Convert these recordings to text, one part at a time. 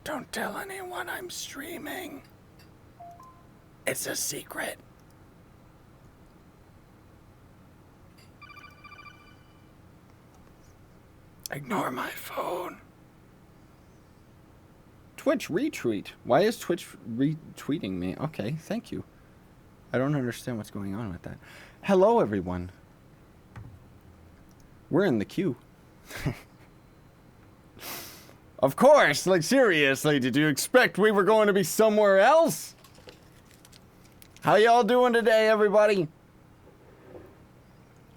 Don't tell anyone I'm streaming. It's a secret. Ignore my phone. Twitch retweet. Why is Twitch retweeting me? Okay, thank you. I don't understand what's going on with that. Hello, everyone. We're in the queue. Of course, like seriously, did you expect we were going to be somewhere else? How y'all doing today, everybody?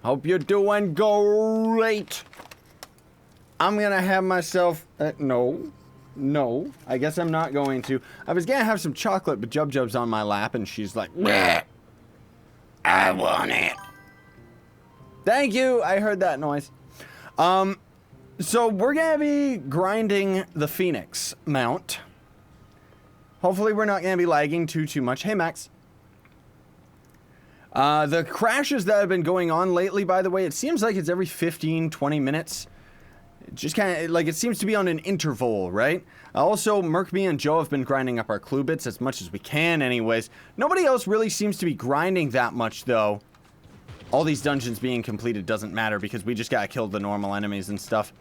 Hope you're doing great. I'm gonna have myself, no, I guess I'm not going to. I was gonna have some chocolate, but Jub Jub's on my lap and she's like, bleh, I want it. Thank you, I heard that noise. So we're gonna be grinding the Phoenix mount. Hopefully we're not gonna be lagging too much. Hey, Max. The crashes that have been going on lately, by the way, it seems like it's every 15, 20 minutes. Just kind of, like, it seems to be on an interval, right? Also, Merc, me, and Joe have been grinding up our clue bits as much as we can anyways. Nobody else really seems to be grinding that much, though. All these dungeons being completed doesn't matter because we just gotta kill the normal enemies and stuff.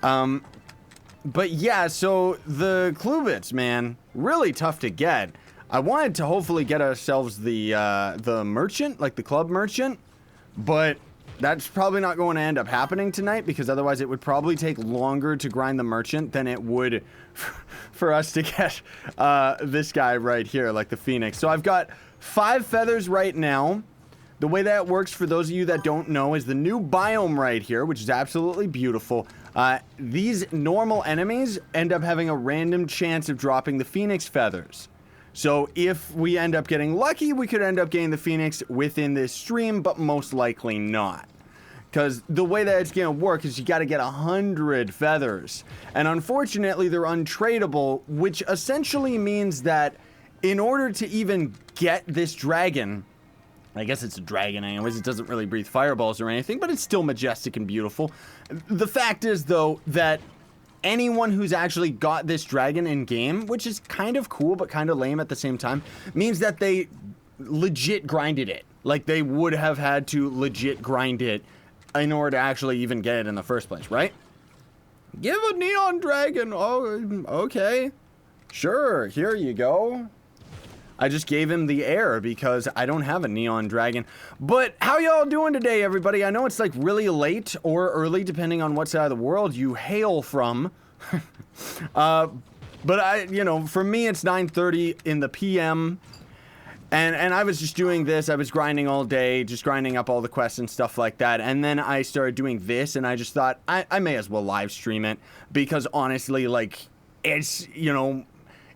But yeah, so the clue bits, man, really tough to get. I wanted to hopefully get ourselves the merchant, like the club merchant, but that's probably not going to end up happening tonight because otherwise it would probably take longer to grind the merchant than it would for us to get this guy right here, like the Phoenix. So I've got 5 feathers right now. The way that works, for those of you that don't know, is the new biome right here, which is absolutely beautiful. These normal enemies end up having a random chance of dropping the Phoenix feathers. So if we end up getting lucky, we could end up getting the Phoenix within this stream, but most likely not. Because the way that it's going to work is you got to get 100 feathers. And unfortunately, they're untradeable, which essentially means that in order to even get this dragon, I guess it's a dragon anyways, it doesn't really breathe fireballs or anything, but it's still majestic and beautiful. The fact is, though, that anyone who's actually got this dragon in game, which is kind of cool but kind of lame at the same time, means that they legit grinded it. Like, they would have had to legit grind it in order to actually even get it in the first place, right? Give a neon dragon. Oh, okay. Sure, here you go. I just gave him the air because I don't have a neon dragon. But how y'all doing today, everybody? I know it's like really late or early, depending on what side of the world you hail from. But you know, for me, it's 9:30 in the PM. And I was just doing this. I was grinding all day, just grinding up all the quests and stuff like that. And then I started doing this, and I just thought I may as well live stream it because honestly, like, it's, you know,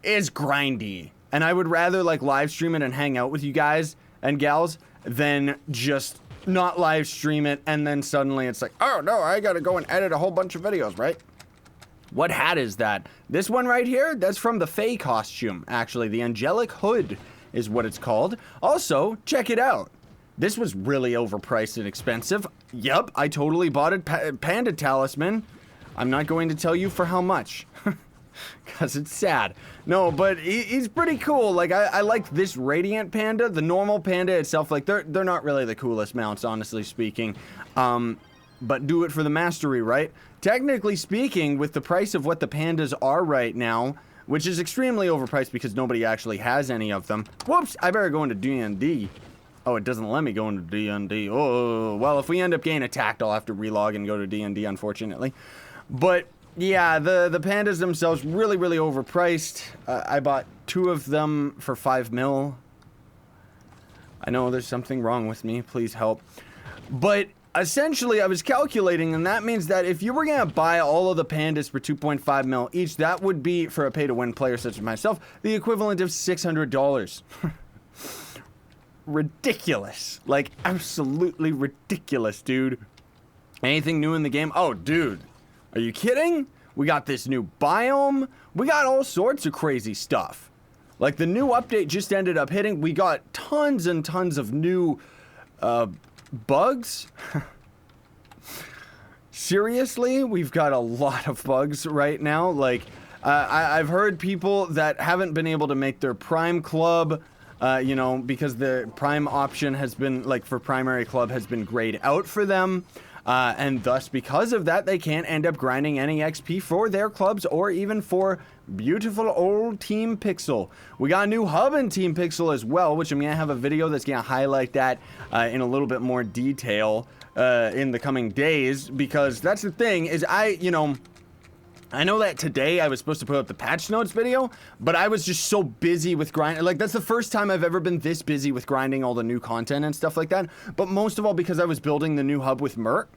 it's grindy. And I would rather, like, live stream it and hang out with you guys and gals than just not live stream it and then suddenly it's like, oh no, I gotta go and edit a whole bunch of videos, right? What hat is that? This one right here, that's from the Fae costume, actually. The Angelic Hood is what it's called. Also, check it out. This was really overpriced and expensive. Yup, I totally bought it. Panda Talisman. I'm not going to tell you for how much. Because it's sad. No, but he's pretty cool. Like, I like this Radiant Panda. The normal Panda itself, like, they're not really the coolest mounts, honestly speaking. But do it for the mastery, right? Technically speaking, with the price of what the Pandas are right now, which is extremely overpriced because nobody actually has any of them. Whoops, I better go into D&D. Oh, it doesn't let me go into D&D. Oh, well, if we end up getting attacked, I'll have to relog and go to D&D, unfortunately. But yeah, the Pandas themselves, really, really overpriced. I bought 2 of them for 5 mil. I know there's something wrong with me. Please help. But essentially, I was calculating, and that means that if you were going to buy all of the Pandas for 2.5 mil each, that would be, for a pay-to-win player such as myself, the equivalent of $600. Ridiculous. Like, absolutely ridiculous, dude. Anything new in the game? Oh, dude. Are you kidding? We got this new biome. We got all sorts of crazy stuff. Like, the new update just ended up hitting. We got tons and tons of new bugs. Seriously, we've got a lot of bugs right now. Like, I've heard people that haven't been able to make their prime club, you know, because the prime option has been, like, for primary club has been grayed out for them. And thus, because of that, they can't end up grinding any XP for their clubs or even for beautiful old Team Pixel. We got a new hub in Team Pixel as well, which I'm going to have a video that's going to highlight that in a little bit more detail in the coming days, because that's the thing is I know that today I was supposed to put up the patch notes video, but I was just so busy with grinding. Like, that's the first time I've ever been this busy with grinding all the new content and stuff like that. But most of all because I was building the new hub with Mert.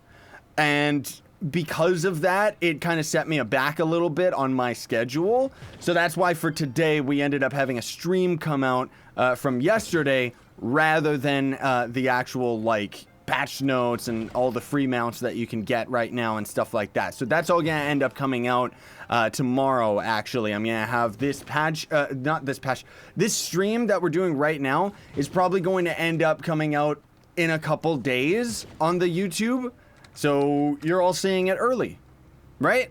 And because of that, it kind of set me back a little bit on my schedule. So that's why for today, we ended up having a stream come out from yesterday rather than the actual, like, patch notes and all the free mounts that you can get right now and stuff like that. So that's all gonna end up coming out tomorrow. Actually, I'm gonna have this patch, this stream that we're doing right now is probably going to end up coming out in a couple days on the YouTube. So you're all seeing it early, right?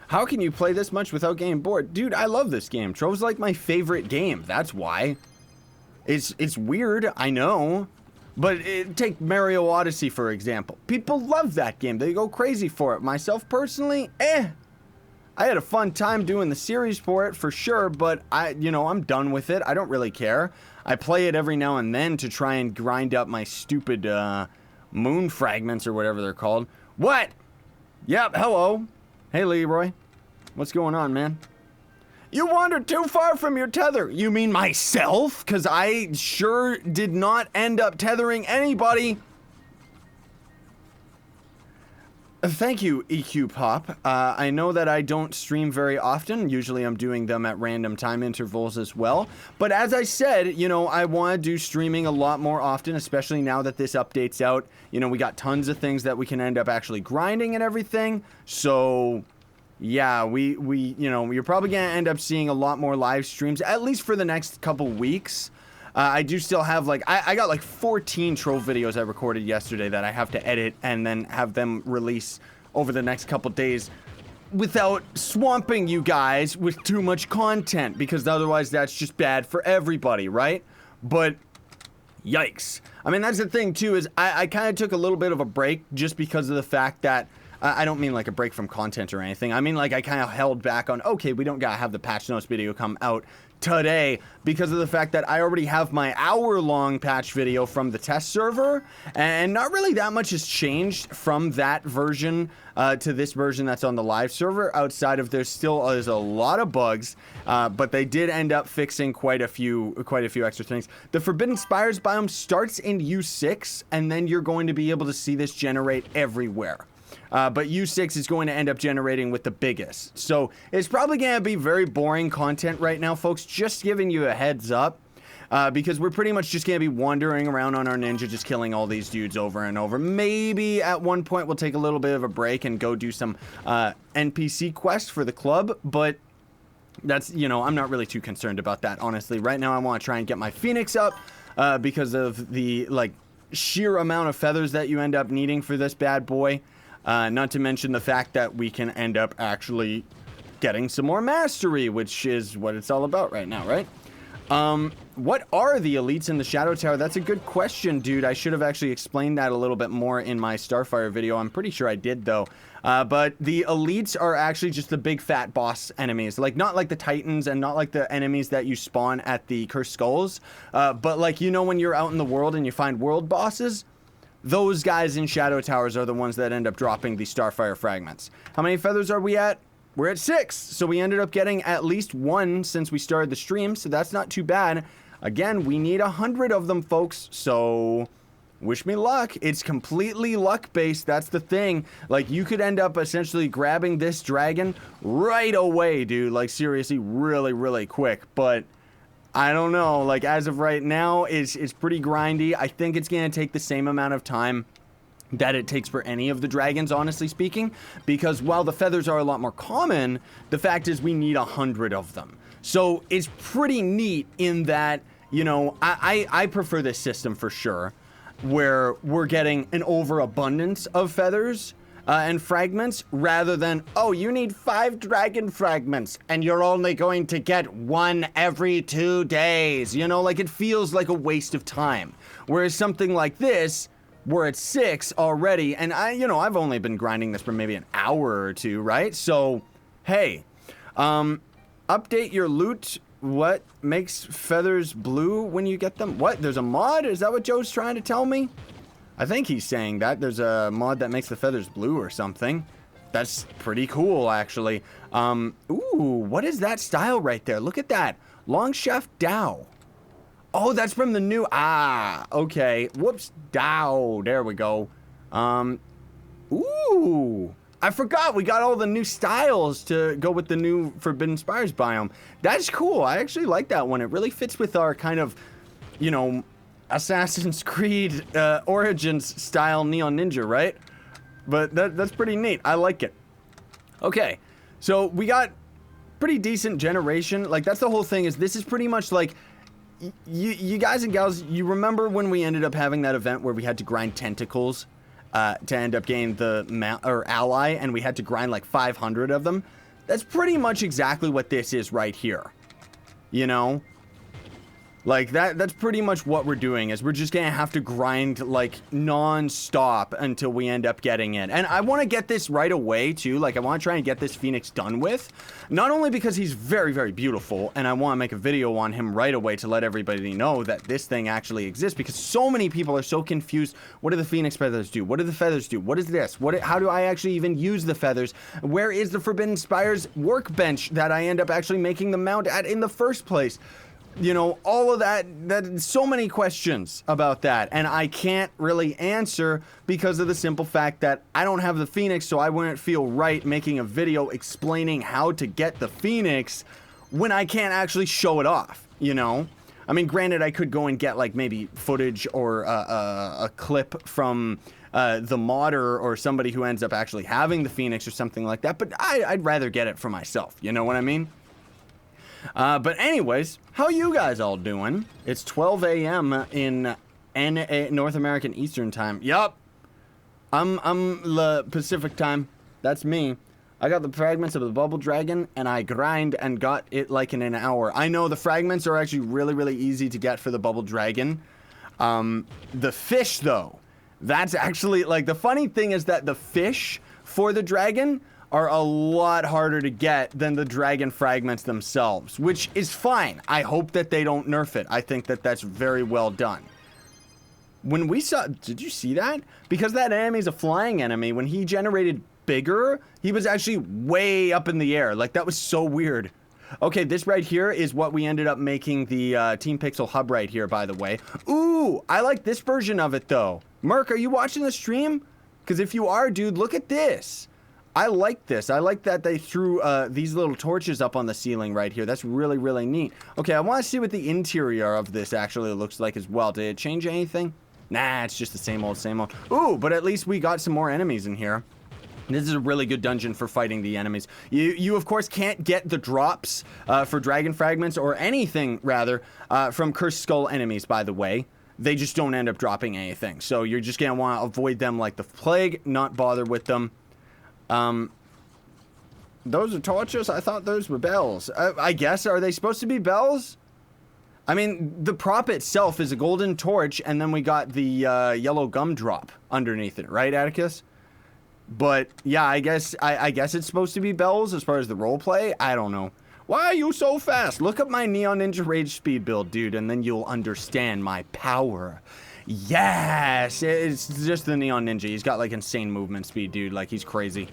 How can you play this much without getting bored? Dude, I love this game. Trove's like my favorite game. That's why. It's weird, I know. But take Mario Odyssey, for example. People love that game. They go crazy for it. Myself, personally, I had a fun time doing the series for it, for sure, but I'm done with it. I don't really care. I play it every now and then to try and grind up my stupid moon fragments or whatever they're called. What? Yep, hello. Hey, Leroy. What's going on, man? You wandered too far from your tether. You mean myself? Because I sure did not end up tethering anybody. Thank you, EQ Pop. I know that I don't stream very often. Usually I'm doing them at random time intervals as well. But as I said, I want to do streaming a lot more often, especially now that this update's out. We got tons of things that we can end up actually grinding and everything. So yeah, you're probably going to end up seeing a lot more live streams, at least for the next couple weeks. I do still have, I got 14 Trove videos I recorded yesterday that I have to edit and then have them release over the next couple days without swamping you guys with too much content, because otherwise that's just bad for everybody, right? But yikes. I mean, that's the thing too, is I kind of took a little bit of a break just because of the fact that I don't mean like a break from content or anything. I mean, I kind of held back on, okay, we don't gotta have the patch notes video come out today because of the fact that I already have my hour-long patch video from the test server, and not really that much has changed from that version to this version that's on the live server, outside of there still is a lot of bugs, but they did end up fixing quite a few extra things. The Forbidden Spires biome starts in U6, and then you're going to be able to see this generate everywhere. But U6 is going to end up generating with the biggest. So it's probably going to be very boring content right now, folks. Just giving you a heads up. Because we're pretty much just going to be wandering around on our ninja, just killing all these dudes over and over. Maybe at one point we'll take a little bit of a break and go do some NPC quests for the club. But that's, I'm not really too concerned about that, honestly. Right now I want to try and get my Phoenix up because of the, sheer amount of feathers that you end up needing for this bad boy. Not to mention the fact that we can end up actually getting some more mastery, which is what it's all about right now, right? What are the elites in the Shadow Tower? That's a good question, dude. I should have actually explained that a little bit more in my Starfire video. I'm pretty sure I did, though. But the elites are actually just the big fat boss enemies. Not like the Titans and not like the enemies that you spawn at the Cursed Skulls. But when you're out in the world and you find world bosses, those guys in Shadow Towers are the ones that end up dropping the Starfire fragments. How many feathers are we at? We're at 6. So we ended up getting at least 1 since we started the stream. So that's not too bad. Again, we need 100 of them, folks. So wish me luck. It's completely luck-based. That's the thing. You could end up essentially grabbing this dragon right away, dude. Seriously, really, really quick. But I don't know, as of right now, it's pretty grindy. I think it's going to take the same amount of time that it takes for any of the dragons, honestly speaking, because while the feathers are a lot more common, the fact is we need 100 of them. So it's pretty neat in that, I prefer this system for sure, where we're getting an overabundance of feathers, and fragments rather than, oh, you need 5 dragon fragments and you're only going to get 1 every 2 days. You know, like it feels like a waste of time. Whereas something like this, we're at 6 already, and I've only been grinding this for maybe an hour or 2, right? So, hey, update your loot. What makes feathers blue when you get them? What? There's a mod? Is that what Joe's trying to tell me? I think he's saying that. There's a mod that makes the feathers blue or something. That's pretty cool, actually. Ooh, what is that style right there? Look at that. Long shaft Dow. Oh, that's from the new... Ah, okay. Whoops. Dow. There we go. Ooh. I forgot we got all the new styles to go with the new Forbidden Spires biome. That's cool. I actually like that one. It really fits with our kind of, you know, Assassin's Creed Origins style Neon Ninja, right? But that's pretty neat. I like it. Okay, so we got pretty decent generation. Like, that's the whole thing, is this is pretty much like, you guys and gals, you remember when we ended up having that event where we had to grind tentacles to end up getting the ally, and we had to grind like 500 of them? That's pretty much exactly what this is right here. You know? Like, that's pretty much what we're doing, is we're just gonna have to grind, like, non-stop until we end up getting it. And I want to get this right away, too. Like, I want to try and get this Phoenix done with. Not only because he's very, very beautiful, and I want to make a video on him right away to let everybody know that this thing actually exists, because so many people are so confused. What do the Phoenix feathers do? What do the feathers do? What is this? How do I actually even use the feathers? Where is the Forbidden Spires workbench that I end up actually making the mount at in the first place? You know, all of that, so many questions about that, and I can't really answer because of the simple fact that I don't have the Phoenix, so I wouldn't feel right making a video explaining how to get the Phoenix when I can't actually show it off, you know? I mean, granted, I could go and get, like, maybe footage or a clip from the modder or somebody who ends up actually having the Phoenix or something like that, but I'd rather get it for myself, you know what I mean? But anyways, how you guys all doing? It's 12 a.m. in North American Eastern Time. Yup. I'm the Pacific Time. That's me. I got the fragments of the bubble dragon, and I grind and got it like in an hour. I know the fragments are actually really, really easy to get for the bubble dragon. The fish, though, that's actually, like, the funny thing is that the fish for the dragon are a lot harder to get than the dragon fragments themselves, which is fine. I hope that they don't nerf it. I think that that's very well done. When we saw... Did you see that? Because that enemy's a flying enemy, when he generated bigger, he was actually way up in the air. Like, that was so weird. Okay, this right here is what we ended up making the Team Pixel hub right here, by the way. Ooh, I like this version of it, though. Merc, are you watching the stream? Because if you are, dude, look at this. I like this. I like that they threw these little torches up on the ceiling right here. That's really, really neat. Okay, I want to see what the interior of this actually looks like as well. Did it change anything? Nah, it's just the same old, same old. Ooh, but at least we got some more enemies in here. This is a really good dungeon for fighting the enemies. You of course, can't get the drops for dragon fragments or anything, rather, from cursed skull enemies, by the way. They just don't end up dropping anything. So you're just going to want to avoid them like the plague, not bother with them. Those are torches? I thought those were bells. I guess, are they supposed to be bells? I mean, the prop itself is a golden torch, and then we got the yellow gumdrop underneath it, right, Atticus? But yeah, I guess it's supposed to be bells as far as the roleplay. I don't know. Why are you so fast? Look up my Neon Ninja Rage speed build, dude, and then you'll understand my power. Yes, it's just the Neon Ninja. He's got, like, insane movement speed, dude. Like, he's crazy.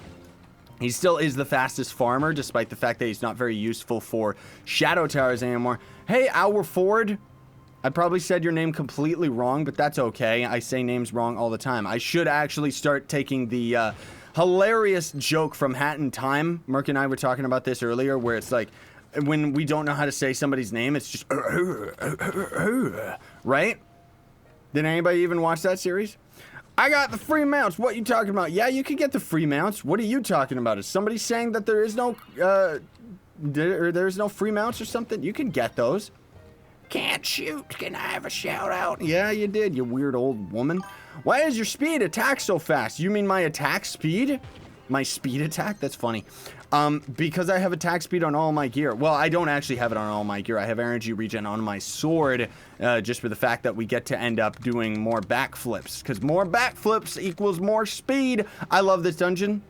He still is the fastest farmer, despite the fact that he's not very useful for shadow towers anymore. Hey, Our Ford. I probably said your name completely wrong, but that's okay. I say names wrong all the time. I should actually start taking the hilarious joke from Hat in Time. Merc and I were talking about this earlier, where it's like, when we don't know how to say somebody's name, it's just, right? Did anybody even watch that series? I got the free mounts. What you talking about? Yeah, you can get the free mounts. What are you talking about? Is somebody saying that there is no, there's no free mounts or something? You can get those. Can't shoot. Can I have a shout out? Yeah, you did, you weird old woman. Why is your speed attack so fast? You mean my attack speed? My speed attack? That's funny. Because I have attack speed on all my gear. Well, I don't actually have it on all my gear. I have energy regen on my sword, just for the fact that we get to end up doing more backflips. Because more backflips equals more speed. I love this dungeon.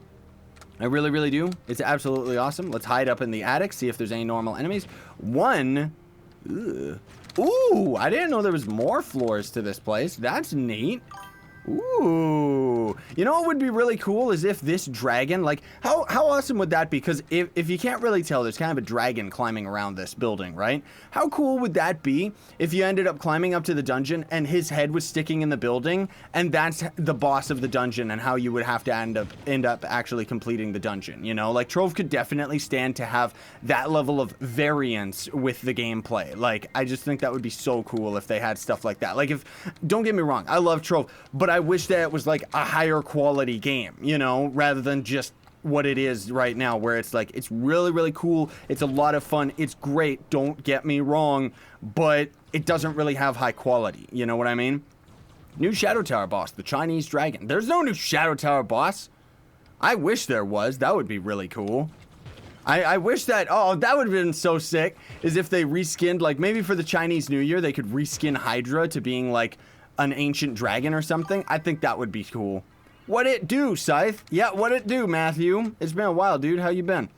I really, really do. It's absolutely awesome. Let's hide up in the attic, see if there's any normal enemies. One. Ugh. Ooh, I didn't know there was more floors to this place. That's neat. Ooh. You know what would be really cool is if this dragon, like, how awesome would that be? Because if you can't really tell, there's kind of a dragon climbing around this building, right? How cool would that be if you ended up climbing up to the dungeon and his head was sticking in the building, and that's the boss of the dungeon, and how you would have to end up actually completing the dungeon, you know? Like, Trove could definitely stand to have that level of variance with the gameplay. Like, I just think that would be so cool if they had stuff like that. Like, don't get me wrong, I love Trove, but I wish that it was like a higher quality game, you know, rather than just what it is right now, where it's like, it's really, really cool, it's a lot of fun, it's great, don't get me wrong, but it doesn't really have high quality, you know what I mean? New Shadow Tower boss, the Chinese dragon. There's no new Shadow Tower boss. I wish there was. That would be really cool. I wish that, oh, that would have been so sick, is if they reskinned, like, maybe for the Chinese New Year, they could reskin Hydra to being like an ancient dragon or something. I think that would be cool. What it do, Scythe? Yeah, what it do, Matthew? It's been a while, dude. How you been?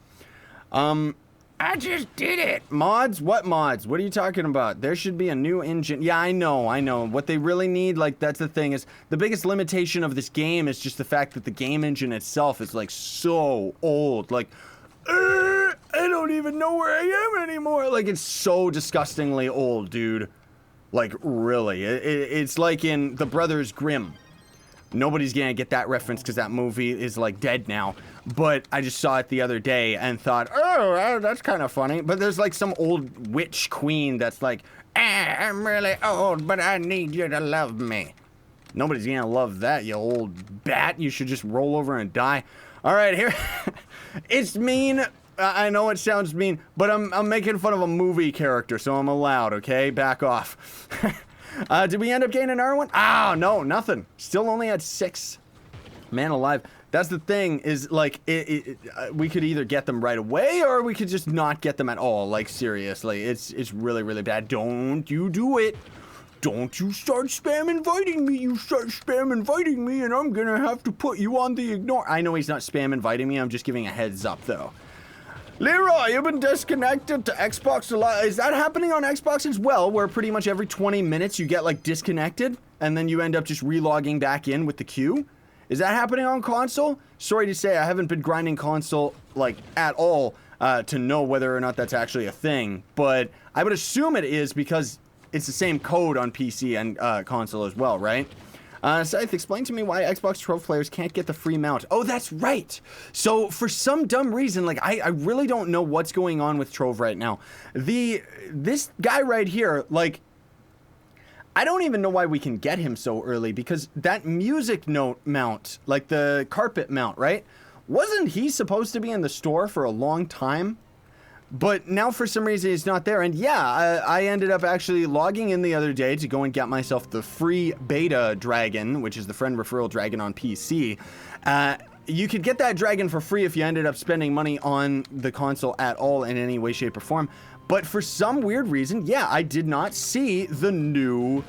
I just did it. Mods? What mods? What are you talking about? There should be a new engine. Yeah, I know. What they really need, like, that's the thing, is the biggest limitation of this game is just the fact that the game engine itself is, like, so old. Like, I don't even know where I am anymore. Like, it's so disgustingly old, dude. Like, really. It's like in The Brothers Grimm. Nobody's gonna get that reference because that movie is, like, dead now. But I just saw it the other day and thought, oh, that's kind of funny. But there's, like, some old witch queen that's like, I'm really old, but I need you to love me. Nobody's gonna love that, you old bat. You should just roll over and die. All right, here. It's mean. I know it sounds mean, but I'm making fun of a movie character, so I'm allowed, okay? Back off. Did we end up getting another one? Ah, no, nothing. Still only at 6. Man alive. That's the thing, is, like, we could either get them right away, or we could just not get them at all. Like, seriously, it's really, really bad. Don't you do it. Don't you start spam inviting me. You start spam inviting me, and I'm gonna have to put you on the ignore. I know he's not spam inviting me. I'm just giving a heads up, though. Leroy, you've been disconnected to Xbox a lot. Is that happening on Xbox as well, where pretty much every 20 minutes you get, like, disconnected, and then you end up just relogging back in with the queue? Is that happening on console? Sorry to say, I haven't been grinding console, like, at all, to know whether or not that's actually a thing, but I would assume it is, because it's the same code on PC and console as well, right? Scythe, explain to me why Xbox Trove players can't get the free mount. Oh, that's right. So for some dumb reason, like, I really don't know what's going on with Trove right now. This guy right here, like, I don't even know why we can get him so early, because that music note mount, like the carpet mount, right? Wasn't he supposed to be in the store for a long time? But now for some reason he's not there. And yeah, I ended up actually logging in the other day to go and get myself the free beta dragon, which is the friend referral dragon on PC. You could get that dragon for free if you ended up spending money on the console at all in any way, shape, or form. But for some weird reason, yeah, I did not see the new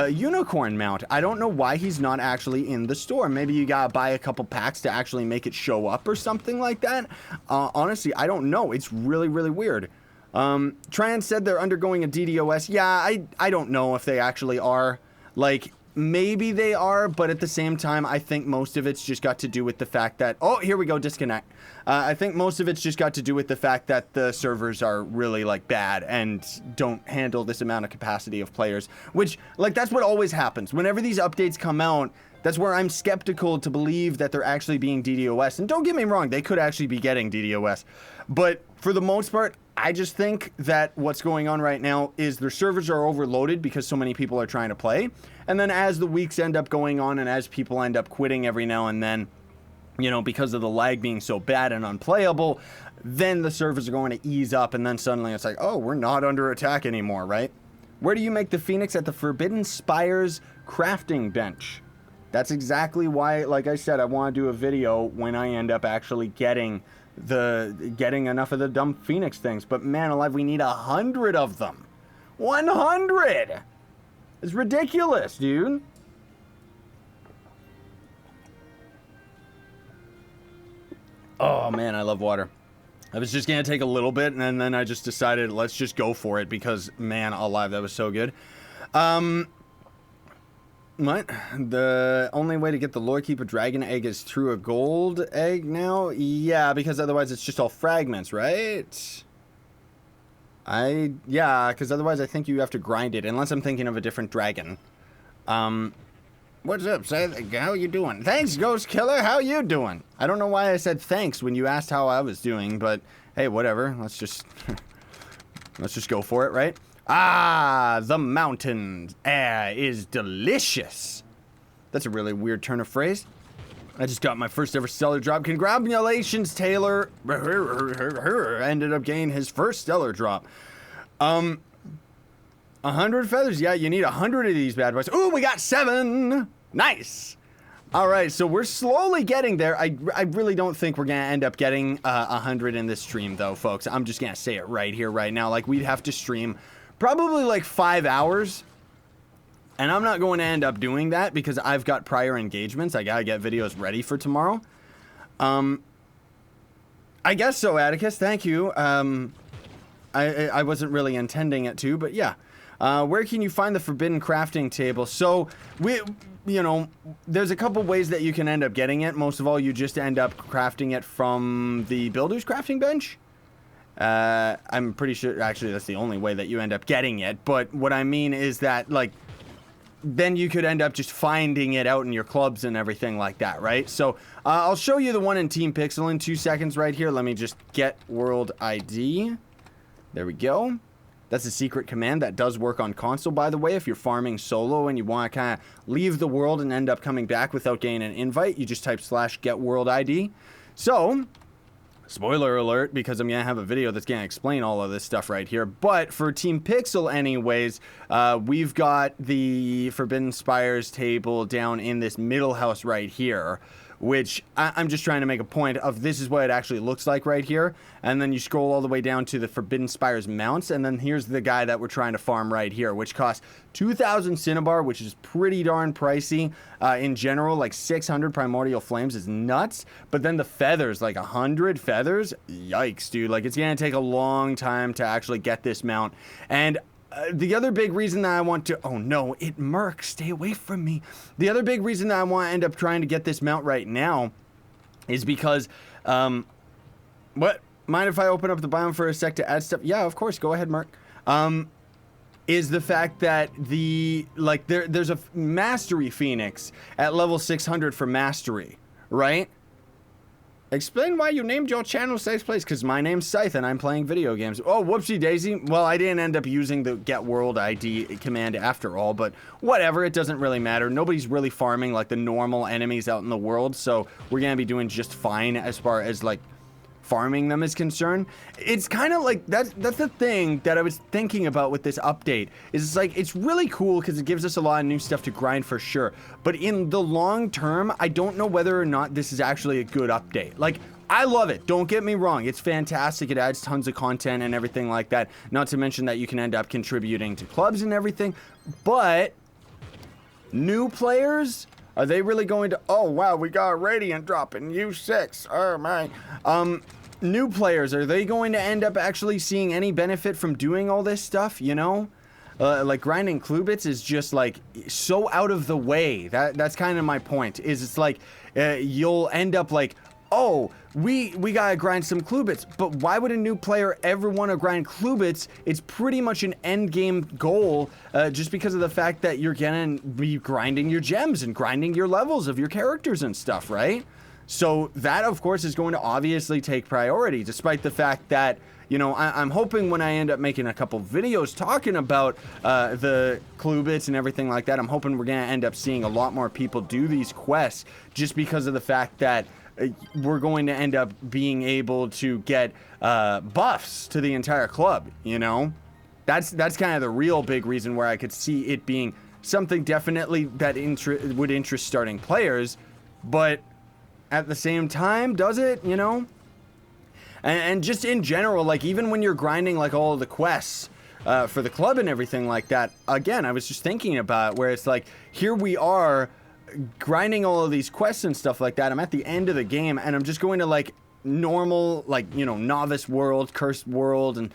unicorn mount. I don't know why he's not actually in the store. Maybe you gotta buy a couple packs to actually make it show up or something like that. Honestly, I don't know. It's really, really weird. Tran said they're undergoing a DDoS. Yeah, I don't know if they actually are. Like, maybe they are, but at the same time, I think most of it's just got to do with the fact that... Oh, here we go, disconnect. I think most of it's just got to do with the fact that the servers are really, like, bad and don't handle this amount of capacity of players. Which, like, that's what always happens. Whenever these updates come out, that's where I'm skeptical to believe that they're actually being DDoS. And don't get me wrong, they could actually be getting DDoS. But for the most part, I just think that what's going on right now is their servers are overloaded because so many people are trying to play. And then as the weeks end up going on and as people end up quitting every now and then, you know, because of the lag being so bad and unplayable, then the servers are going to ease up, and then suddenly it's like, oh, we're not under attack anymore, right? Where do you make the Phoenix? At the Forbidden Spires crafting bench. That's exactly why, like I said, I want to do a video when I end up actually getting enough of the dumb Phoenix things. But man alive, we need 100 of them. 100! It's ridiculous, dude. Oh man, I love water. I was just gonna take a little bit, and then I just decided let's just go for it because man alive, that was so good. What? The only way to get the lore keep a dragon egg is through a gold egg now? Yeah, because otherwise it's just all fragments, right? Yeah, because otherwise I think you have to grind it, unless I'm thinking of a different dragon. What's up, Seth? How you doing? Thanks, Ghost Killer. How you doing? I don't know why I said thanks when you asked how I was doing, but hey, whatever. Let's just let's just go for it, right? Ah, the mountain air is delicious. That's a really weird turn of phrase. I just got my first ever stellar drop. Congratulations, Taylor. Ended up getting his first stellar drop. 100 feathers? Yeah, you need 100 of these bad boys. Ooh, we got 7. Nice. All right, so we're slowly getting there. I really don't think we're going to end up getting 100 in this stream, though, folks. I'm just going to say it right here, right now. Like, we'd have to stream probably like 5 hours. And I'm not going to end up doing that because I've got prior engagements. I got to get videos ready for tomorrow. I guess so, Atticus. Thank you. I wasn't really intending it to, but yeah. Where can you find the forbidden crafting table? So, you know, there's a couple ways that you can end up getting it. Most of all, you just end up crafting it from the builder's crafting bench. I'm pretty sure, actually, that's the only way that you end up getting it. But what I mean is that, like, then you could end up just finding it out in your clubs and everything like that, right? So, I'll show you the one in Team Pixel in 2 seconds right here. Let me just get world ID. There we go. That's a secret command that does work on console, by the way. If you're farming solo and you want to kind of leave the world and end up coming back without getting an invite, you just type /getWorldID. So, spoiler alert, because I'm going to have a video that's going to explain all of this stuff right here. But for Team Pixel anyways, we've got the Forbidden Spires table down in this middle house right here, which I'm just trying to make a point of this is what it actually looks like right here. And then you scroll all the way down to the Forbidden Spires mounts, and then here's the guy that we're trying to farm right here, which costs 2,000 Cinnabar, which is pretty darn pricey. In general, like 600 Primordial Flames is nuts. But then the feathers, like 100 feathers, yikes, dude. Like, it's gonna take a long time to actually get this mount. And the other big reason that I want to... Oh, no, it Merc. Stay away from me. The other big reason that I want to end up trying to get this mount right now is because... What? Mind if I open up the biome for a sec to add stuff? Yeah, of course. Go ahead, Merc. Is the fact that there's a Mastery Phoenix at level 600 for Mastery, right? Explain why you named your channel Safe Place, because my name's Scythe and I'm playing video games. Oh, whoopsie daisy. Well, I didn't end up using the get world ID command after all, but whatever, it doesn't really matter. Nobody's really farming like the normal enemies out in the world, so we're gonna be doing just fine as far as like farming them is concerned. It's kind of like that's the thing that I was thinking about with this update is it's like it's really cool because it gives us a lot of new stuff to grind for sure, but in the long term I don't know whether or not this is actually a good update. Like, I love it, don't get me wrong, it's fantastic, it adds tons of content and everything like that, not to mention that you can end up contributing to clubs and everything, but new players, are they really going to... Oh, wow, we got a Radiant drop in U6. Oh, my. New players, are they going to end up actually seeing any benefit from doing all this stuff, you know? Like, grinding Klubits is just, like, so out of the way. That's kind of my point, is it's like, you'll end up like, oh, we gotta grind some Klubits, but why would a new player ever want to grind Klubits? It's pretty much an end game goal, just because of the fact that you're gonna be grinding your gems and grinding your levels of your characters and stuff, right? So that, of course, is going to obviously take priority, despite the fact that, you know, I'm hoping when I end up making a couple videos talking about the Klubits and everything like that, I'm hoping we're gonna end up seeing a lot more people do these quests, just because of the fact that we're going to end up being able to get buffs to the entire club, you know? That's kind of the real big reason where I could see it being something definitely that would interest starting players, but at the same time, does it, you know? And just in general, like, even when you're grinding, like, all of the quests for the club and everything like that, again, I was just thinking about where it's like, here we are grinding all of these quests and stuff like that. I'm at the end of the game, and I'm just going to, like, normal, like, you know, novice world, cursed world, and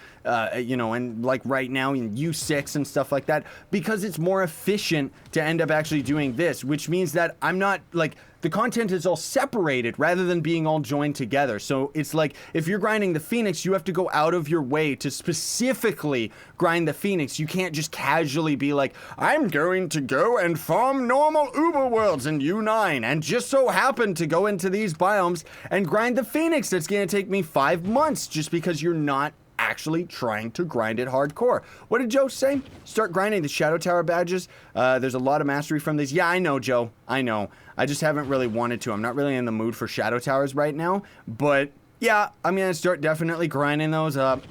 you know, and like right now in U6 and stuff like that, because it's more efficient to end up actually doing this, which means that I'm not, like, the content is all separated rather than being all joined together. So it's like, if you're grinding the Phoenix, you have to go out of your way to specifically grind the Phoenix. You can't just casually be like, I'm going to go and farm normal Uber worlds in U9 and just so happen to go into these biomes and grind the Phoenix. That's going to take me 5 months just because you're not actually trying to grind it hardcore. What did Joe say? Start grinding the Shadow Tower badges. There's a lot of mastery from these. Yeah, I know, Joe. I know. I just haven't really wanted to. I'm not really in the mood for Shadow Towers right now. But yeah, I'm going to start definitely grinding those up.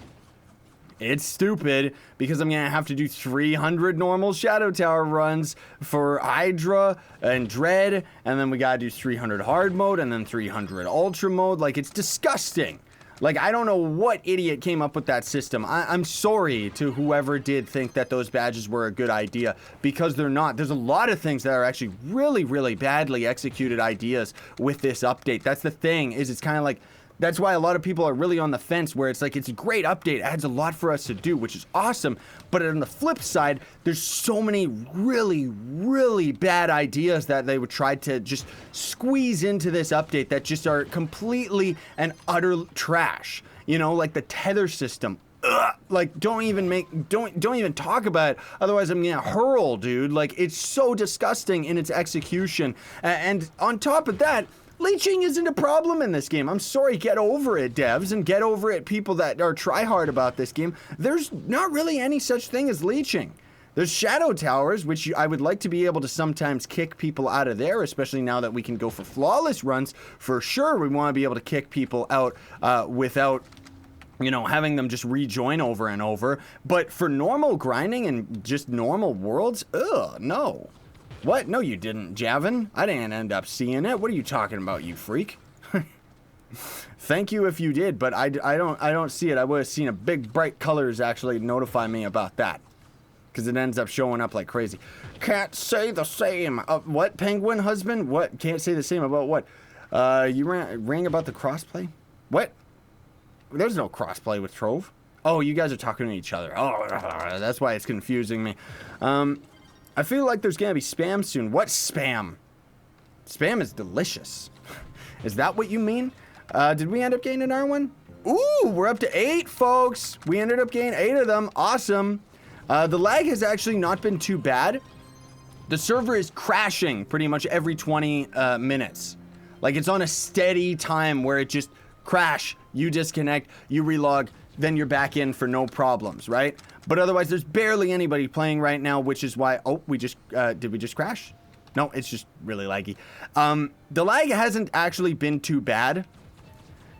It's stupid because I'm going to have to do 300 normal Shadow Tower runs for Hydra and Dread. And then we got to do 300 hard mode and then 300 ultra mode. Like, it's disgusting. Like, I don't know what idiot came up with that system. I'm sorry to whoever did think that those badges were a good idea, because they're not. There's a lot of things that are actually really, really badly executed ideas with this update. That's the thing, is it's kind of like, that's why a lot of people are really on the fence, where it's like, it's a great update, it adds a lot for us to do, which is awesome. But on the flip side, there's so many really, really bad ideas that they would try to just squeeze into this update that just are completely and utter trash. You know, like the tether system. Ugh, like, don't even talk about it, otherwise I'm gonna hurl, dude. Like, it's so disgusting in its execution. And on top of that, leeching isn't a problem in this game. I'm sorry, get over it, devs, and get over it, people that are try-hard about this game. There's not really any such thing as leeching. There's Shadow Towers, which I would like to be able to sometimes kick people out of there, especially now that we can go for flawless runs. For sure, we want to be able to kick people out without, you know, having them just rejoin over and over. But for normal grinding and just normal worlds, ugh, no. What? No, you didn't, Javin. I didn't end up seeing it. What are you talking about, you freak? Thank you if you did, but I don't see it. I would have seen a big bright colors actually notify me about that, because it ends up showing up like crazy. Can't say the same. What, penguin husband? What? Can't say the same about what? You rang about the crossplay? What? There's no crossplay with Trove. Oh, you guys are talking to each other. Oh, that's why it's confusing me. I feel like there's gonna be spam soon. What spam? Spam is delicious. Is that what you mean? Did we end up getting another one? Ooh, we're up to 8, folks. We ended up getting 8 of them. Awesome. The lag has actually not been too bad. The server is crashing pretty much every 20 minutes. Like, it's on a steady time where it just crash, you disconnect, you relog, then you're back in for no problems, right? But otherwise, there's barely anybody playing right now, which is why... Oh, we just... did we just crash? No, it's just really laggy. The lag hasn't actually been too bad.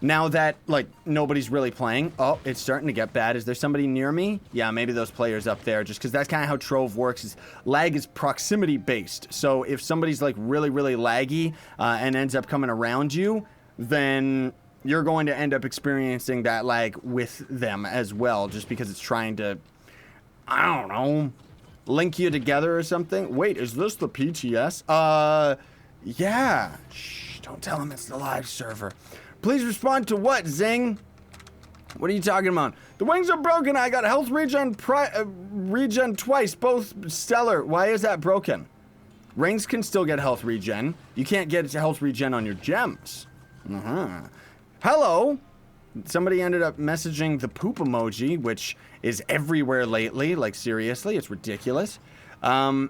Now that, like, nobody's really playing. Oh, it's starting to get bad. Is there somebody near me? Yeah, maybe those players up there, just because that's kind of how Trove works. Is lag is proximity-based. So if somebody's, like, really, really laggy and ends up coming around you, then you're going to end up experiencing that lag with them as well, just because it's trying to, I don't know, link you together or something. Wait, is this the PTS? Yeah. Shh, don't tell them it's the live server. Please respond to what, Zing? What are you talking about? The wings are broken. I got health regen twice, both stellar. Why is that broken? Rings can still get health regen. You can't get health regen on your gems. Hello. Somebody ended up messaging the poop emoji, which is everywhere lately. Like, seriously, it's ridiculous. Okay,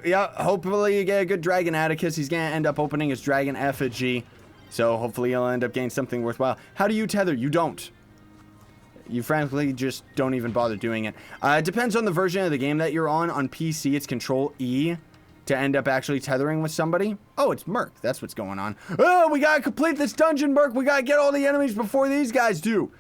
yeah, hopefully you get a good Dragon Atticus. He's gonna end up opening his Dragon Effigy. So hopefully he'll end up getting something worthwhile. How do you tether? You don't. You frankly just don't even bother doing it. It depends on the version of the game that you're on. On PC, it's Control E to end up actually tethering with somebody. Oh, it's Merc. That's what's going on. Oh, we gotta complete this dungeon, Merc. We gotta get all the enemies before these guys do.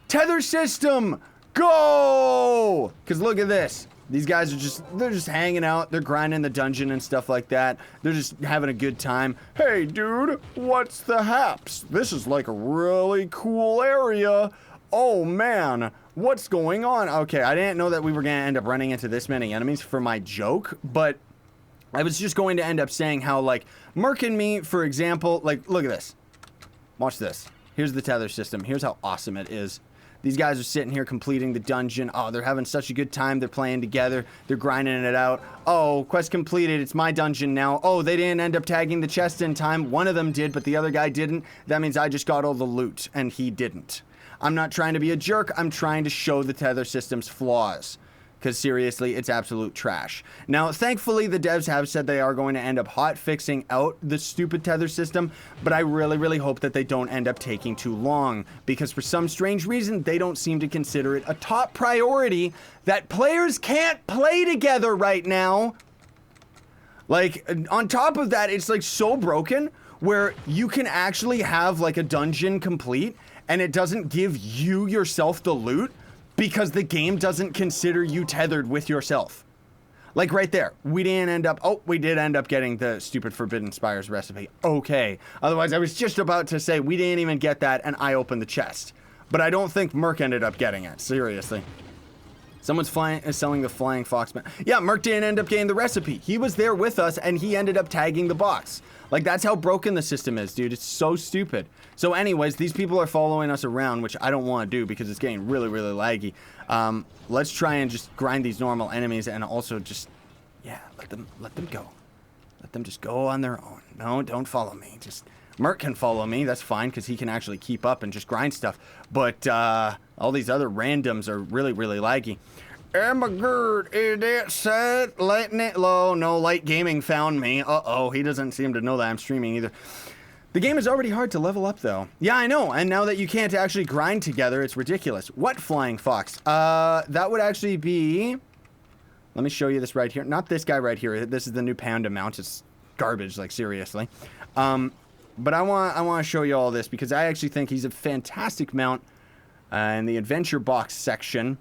Tether system. go! Because look at this. These guys are they're just hanging out. They're grinding the dungeon and stuff like that. They're just having a good time. Hey, dude, what's the haps? This is like a really cool area. Oh, man, what's going on? Okay, I didn't know that we were going to end up running into this many enemies for my joke, but I was just going to end up saying how, like, Merc and me, for example, like, look at this. Watch this. Here's the tether system. Here's how awesome it is. These guys are sitting here completing the dungeon. Oh, they're having such a good time. They're playing together. They're grinding it out. Oh, quest completed. It's my dungeon now. Oh, they didn't end up tagging the chest in time. One of them did, but the other guy didn't. That means I just got all the loot, and he didn't. I'm not trying to be a jerk. I'm trying to show the tether system's flaws. Because seriously, it's absolute trash. Now, thankfully, the devs have said they are going to end up hot fixing out the stupid tether system, but I really, really hope that they don't end up taking too long, because for some strange reason, they don't seem to consider it a top priority that players can't play together right now. Like, on top of that, it's like so broken where you can actually have like a dungeon complete and it doesn't give you yourself the loot, because the game doesn't consider you tethered with yourself. Like right there, we didn't end up, oh, we did end up getting the stupid Forbidden Spires recipe. Okay, otherwise I was just about to say we didn't even get that and I opened the chest. But I don't think Merc ended up getting it, seriously. Someone's selling the flying fox man. Yeah, Merc didn't end up getting the recipe. He was there with us and he ended up tagging the box. Like, that's how broken the system is, dude. It's so stupid. So anyways, these people are following us around, which I don't want to do because it's getting really, really laggy. Let's try and just grind these normal enemies and also just, yeah, let them go. Let them just go on their own. No, don't follow me. Just, Merc can follow me. That's fine because he can actually keep up and just grind stuff. But all these other randoms are really, really laggy. Good, is it set? Letting it low. No, Light Gaming found me. Uh-oh, he doesn't seem to know that I'm streaming either. The game is already hard to level up, though. Yeah, I know, and now that you can't actually grind together, it's ridiculous. What flying fox? That would actually be... Let me show you this right here. Not this guy right here. This is the new panda mount. It's garbage, like, seriously. But I want to show you all this, because I actually think he's a fantastic mount in the adventure box section.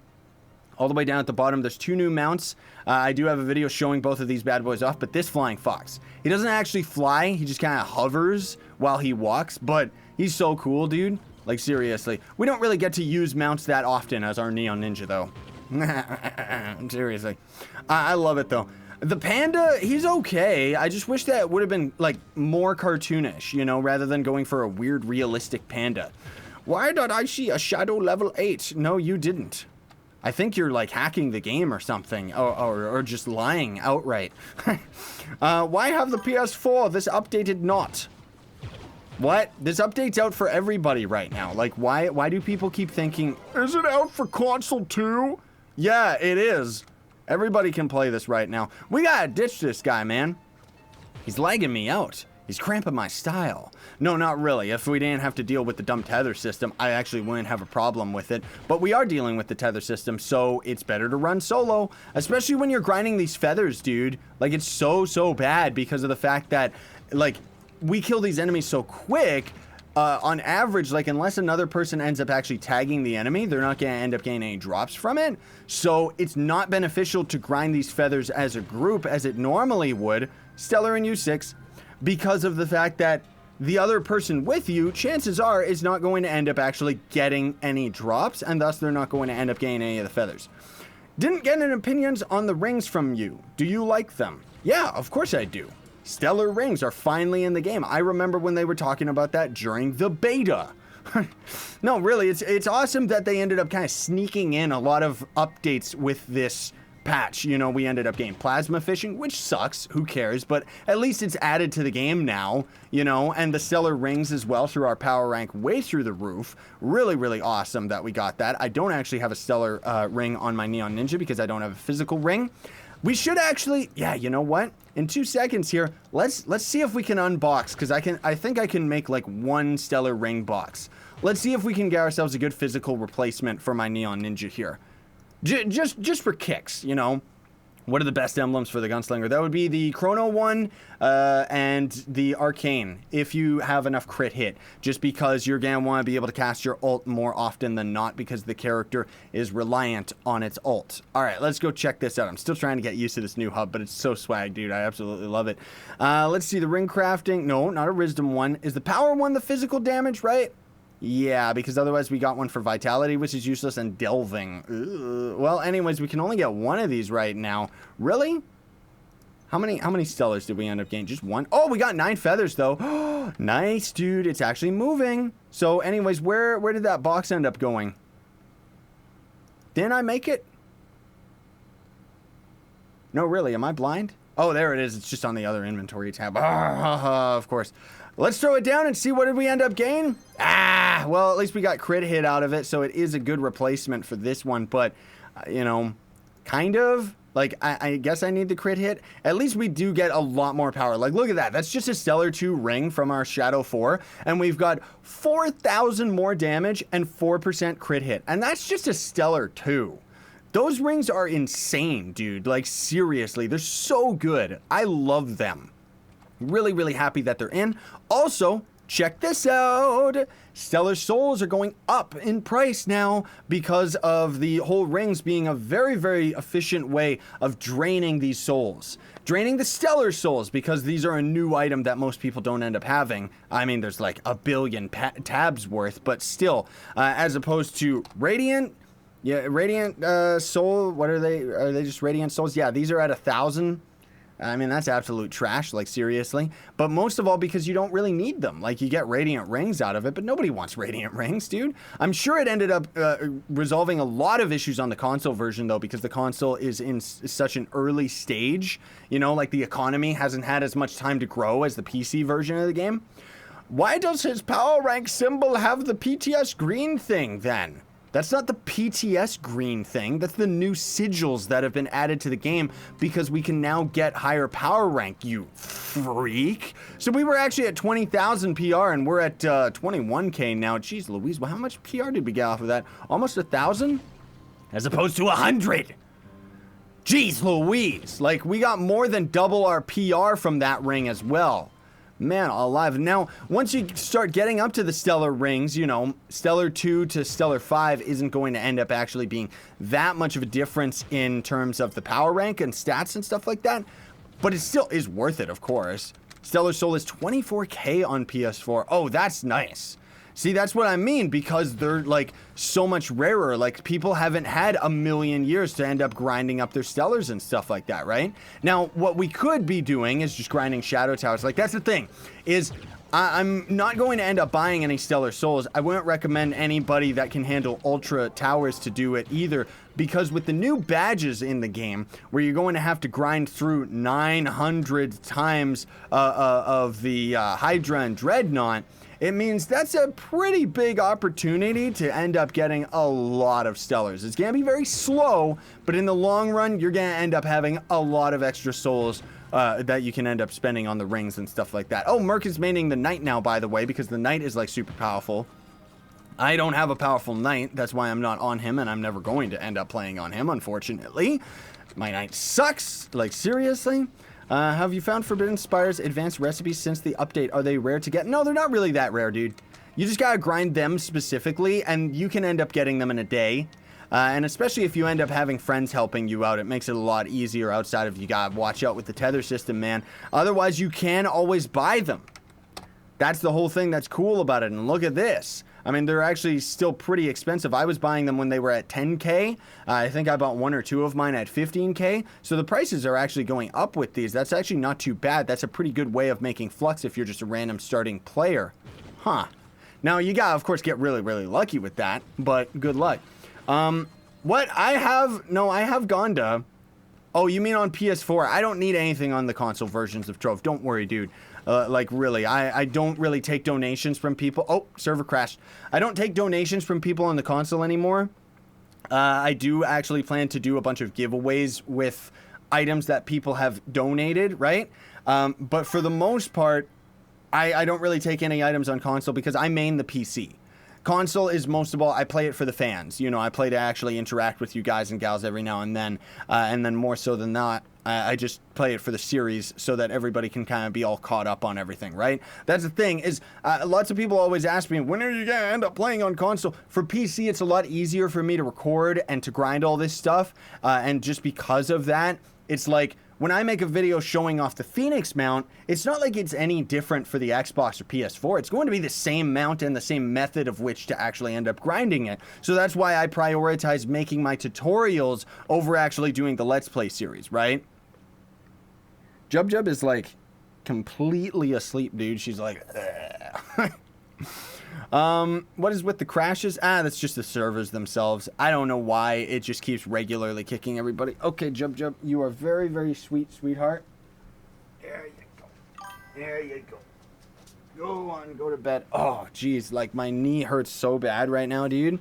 All the way down at the bottom, there's two new mounts. I do have a video showing both of these bad boys off, but this flying fox, he doesn't actually fly. He just kind of hovers while he walks, but he's so cool, dude. Like, seriously. We don't really get to use mounts that often as our Neon Ninja, though. Seriously. I love it, though. The panda, he's okay. I just wish that would have been, like, more cartoonish, you know, rather than going for a weird, realistic panda. Why did I see a shadow level 8? No, you didn't. I think you're like hacking the game or something, or just lying outright. Why have the PS4? This updated not. What? This update's out for everybody right now. Like, why do people keep thinking, is it out for console too? Yeah, it is. Everybody can play this right now. We gotta ditch this guy, man. He's lagging me out. He's cramping my style. No, not really. If we didn't have to deal with the dumb tether system, I actually wouldn't have a problem with it. But we are dealing with the tether system, so it's better to run solo. Especially when you're grinding these feathers, dude. Like, it's so bad because of the fact that, like, we kill these enemies so quick. On average, like, unless another person ends up actually tagging the enemy, they're not going to end up getting any drops from it. So it's not beneficial to grind these feathers as a group as it normally would. Stellar and U6. Because of the fact that the other person with you, chances are, is not going to end up actually getting any drops, and thus they're not going to end up getting any of the feathers. Didn't get any opinions on the rings from you. Do you like them? Yeah, of course I do. Stellar rings are finally in the game. I remember when they were talking about that during the beta. No, really, it's awesome that they ended up kind of sneaking in a lot of updates with this patch. You know, we ended up getting plasma fishing, which sucks, who cares, but at least it's added to the game now, you know, and the stellar rings as well through our power rank way through the roof. Really, really awesome that we got that. I don't actually have a stellar ring on my Neon Ninja because I don't have a physical ring. We should actually, yeah, you know what? In 2 seconds here, let's see if we can unbox, because I think I can make like one stellar ring box. Let's see if we can get ourselves a good physical replacement for my Neon Ninja here. Just for kicks, you know. What are the best emblems for the Gunslinger? That would be the Chrono one and the Arcane, if you have enough crit hit. Just because you're going to want to be able to cast your ult more often than not because the character is reliant on its ult. Alright, let's go check this out. I'm still trying to get used to this new hub, but it's so swag, dude. I absolutely love it. Let's see, the ring crafting. No, not a wisdom one. Is the power one the physical damage, right? Yeah, because otherwise we got one for vitality, which is useless, and delving. Ugh. Well, anyways, we can only get one of these right now. Really? How many stellars did we end up getting? Just one? Oh, we got 9 feathers, though. Nice, dude. It's actually moving. So, anyways, where did that box end up going? Didn't I make it? No, really. Am I blind? Oh, there it is. It's just on the other inventory tab. Of course. Let's throw it down and see what did we end up getting. Well, at least we got crit hit out of it, so it is a good replacement for this one, but, you know, kind of. Like, I guess I need the crit hit. At least we do get a lot more power. Like, look at that. That's just a Stellar 2 ring from our Shadow 4, and we've got 4,000 more damage and 4% crit hit, and that's just a Stellar 2. Those rings are insane, dude. Like, seriously, they're so good. I love them. Really, really happy that they're in. Also, check this out. Stellar Souls are going up in price now because of the whole rings being a very, very efficient way of draining these souls. Draining the Stellar Souls, because these are a new item that most people don't end up having. I mean, there's like a billion tabs worth, but still, as opposed to Radiant. Yeah, Radiant Soul, what are they? Are they just Radiant Souls? Yeah, these are at 1,000. I mean, that's absolute trash, like, seriously. But most of all, because you don't really need them. Like, you get Radiant Rings out of it, but nobody wants Radiant Rings, dude. I'm sure it ended up resolving a lot of issues on the console version, though, because the console is in such an early stage. You know, like, the economy hasn't had as much time to grow as the PC version of the game. Why does his power rank symbol have the PTS green thing, then? That's not the PTS green thing. That's the new sigils that have been added to the game because we can now get higher power rank, you freak. So we were actually at 20,000 PR and we're at 21K now. Jeez Louise, well, how much PR did we get off of that? Almost 1,000? As opposed to 100. Jeez Louise. Like, we got more than double our PR from that ring as well. Man alive. Now, once you start getting up to the Stellar rings, you know, Stellar 2 to Stellar 5 isn't going to end up actually being that much of a difference in terms of the power rank and stats and stuff like that. But it still is worth it, of course. Stellar Soul is 24K on PS4. Oh, that's nice. See, that's what I mean, because they're, like, so much rarer. Like, people haven't had a million years to end up grinding up their Stellars and stuff like that, right? Now, what we could be doing is just grinding Shadow Towers. Like, that's the thing, is I'm not going to end up buying any Stellar Souls. I wouldn't recommend anybody that can handle Ultra Towers to do it either, because with the new badges in the game, where you're going to have to grind through 900 times of the Hydra and Dreadnought, it means that's a pretty big opportunity to end up getting a lot of Stellars. It's going to be very slow, but in the long run, you're going to end up having a lot of extra souls that you can end up spending on the rings and stuff like that. Oh, Merc is maining the Knight now, by the way, because the Knight is, like, super powerful. I don't have a powerful Knight. That's why I'm not on him, and I'm never going to end up playing on him, unfortunately. My Knight sucks. Like, seriously? Have you found Forbidden Spires advanced recipes since the update? Are they rare to get? No, they're not really that rare, dude. You just gotta grind them specifically, and you can end up getting them in a day. And especially if you end up having friends helping you out, it makes it a lot easier outside of you gotta watch out with the tether system, man. Otherwise, you can always buy them. That's the whole thing that's cool about it, and look at this. I mean, they're actually still pretty expensive. I was buying them when they were at 10K. I think I bought 1 or 2 of mine at 15K. So the prices are actually going up with these. That's actually not too bad. That's a pretty good way of making flux if you're just a random starting player. Huh. Now, you gotta, of course, get really, really lucky with that, but good luck. What I have... No, I have Gonda. Oh, you mean on PS4? I don't need anything on the console versions of Trove. Don't worry, dude. Like, really, I don't really take donations from people. Oh, server crashed. I don't take donations from people on the console anymore. I do actually plan to do a bunch of giveaways with items that people have donated, right? But for the most part, I don't really take any items on console because I main the PC. Console is most of all, I play it for the fans. You know, I play to actually interact with you guys and gals every now and then more so than not, I just play it for the series so that everybody can kind of be all caught up on everything, right? That's the thing is, lots of people always ask me, when are you going to end up playing on console? For PC, it's a lot easier for me to record and to grind all this stuff, and just because of that, it's like, when I make a video showing off the Phoenix mount, it's not like it's any different for the Xbox or PS4. It's going to be the same mount and the same method of which to actually end up grinding it. So that's why I prioritize making my tutorials over actually doing the Let's Play series, right? Jub is like completely asleep, dude. She's like, what is with the crashes? That's just the servers themselves. I don't know why it just keeps regularly kicking everybody. Okay, Jub, you are very, very sweet, sweetheart. There you go. There you go. Go on, go to bed. Oh, geez, like my knee hurts so bad right now, dude.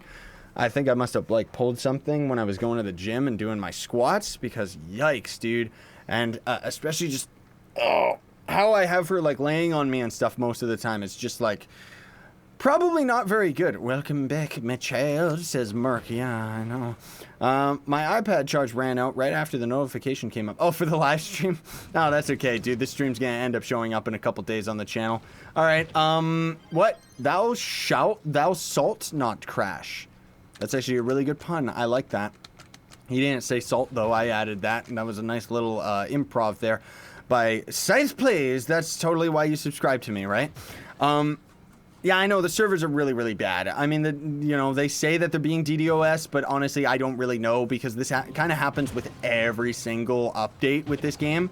I think I must have like pulled something when I was going to the gym and doing my squats because yikes, dude. And especially just, how I have her like laying on me and stuff most of the time. It's just like, probably not very good. Welcome back, my child, says Merc. Yeah, I know. My iPad charge ran out right after the notification came up. Oh, for the live stream? No, that's okay, dude. This stream's gonna end up showing up in a couple days on the channel. All right, what? Thou salt not crash. That's actually a really good pun. I like that. He didn't say salt, though. I added that, and that was a nice little improv there by Scythe Plays. That's totally why you subscribe to me, right? Yeah, I know the servers are really, really bad. I mean, you know, they say that they're being DDoS, but honestly, I don't really know because this kind of happens with every single update with this game.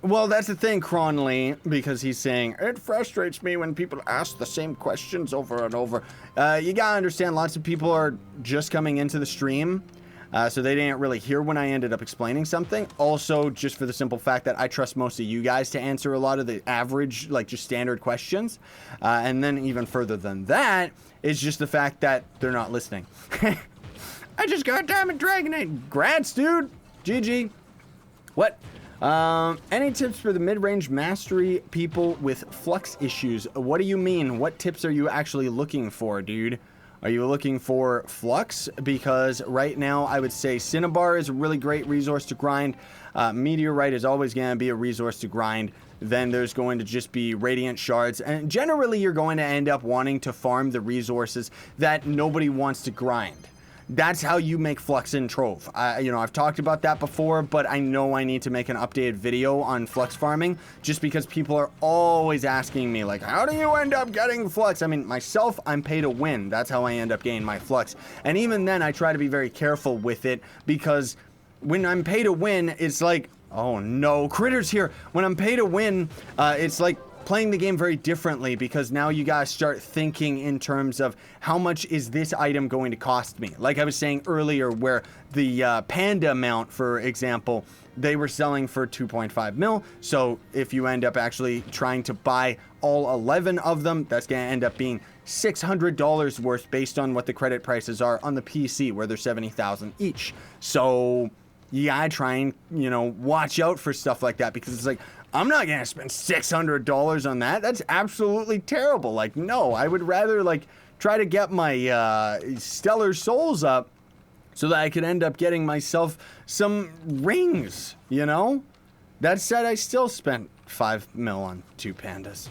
Well, that's the thing, Cronley, because he's saying, it frustrates me when people ask the same questions over and over. You gotta understand, lots of people are just coming into the stream, so they didn't really hear when I ended up explaining something. Also, just for the simple fact that I trust most of you guys to answer a lot of the average, like, just standard questions. And then even further than that, is just the fact that they're not listening. I just got Diamond Dragonite. Grats, dude. GG. What? Any tips for the mid-range mastery people with flux issues? What do you mean? What tips are you actually looking for, dude? Are you looking for flux? Because right now, I would say Cinnabar is a really great resource to grind. Meteorite is always going to be a resource to grind. Then there's going to just be Radiant Shards. And generally, you're going to end up wanting to farm the resources that nobody wants to grind. That's how you make flux in Trove. You know, I've talked about that before, but I know I need to make an updated video on flux farming just because people are always asking me, like, how do you end up getting flux? I mean, myself, I'm pay to win. That's how I end up getting my flux. And even then, I try to be very careful with it because when I'm pay to win, it's like, oh no, Critter's here. When I'm pay to win, it's like playing the game very differently because now you guys start thinking in terms of how much is this item going to cost me. Like I was saying earlier where the Panda mount, for example, they were selling for 2.5 mil. So if you end up actually trying to buy all 11 of them, that's going to end up being $600 worth based on what the credit prices are on the PC where they're 70,000 each. So yeah, I try and, you know, watch out for stuff like that because it's like, I'm not going to spend $600 on that. That's absolutely terrible. Like, no, I would rather, like, try to get my Stellar Souls up so that I could end up getting myself some rings, you know? That said, I still spent 5 mil on 2 pandas.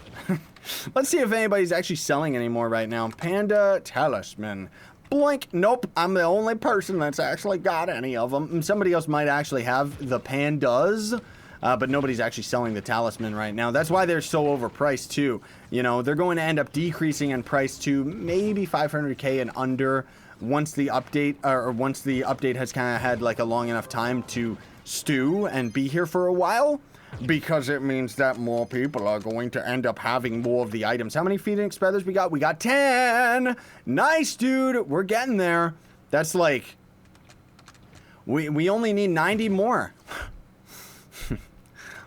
Let's see if anybody's actually selling anymore right now. Panda Talisman. Blank. Nope, I'm the only person that's actually got any of them. And somebody else might actually have the pandas. But nobody's actually selling the talisman right now. That's why they're so overpriced too. You know, they're going to end up decreasing in price to maybe 500k and under once the update, or once the update has kind of had like a long enough time to stew and be here for a while. Because it means that more people are going to end up having more of the items. How many Phoenix feathers we got? We got 10! Nice, dude! We're getting there. That's like, we only need 90 more.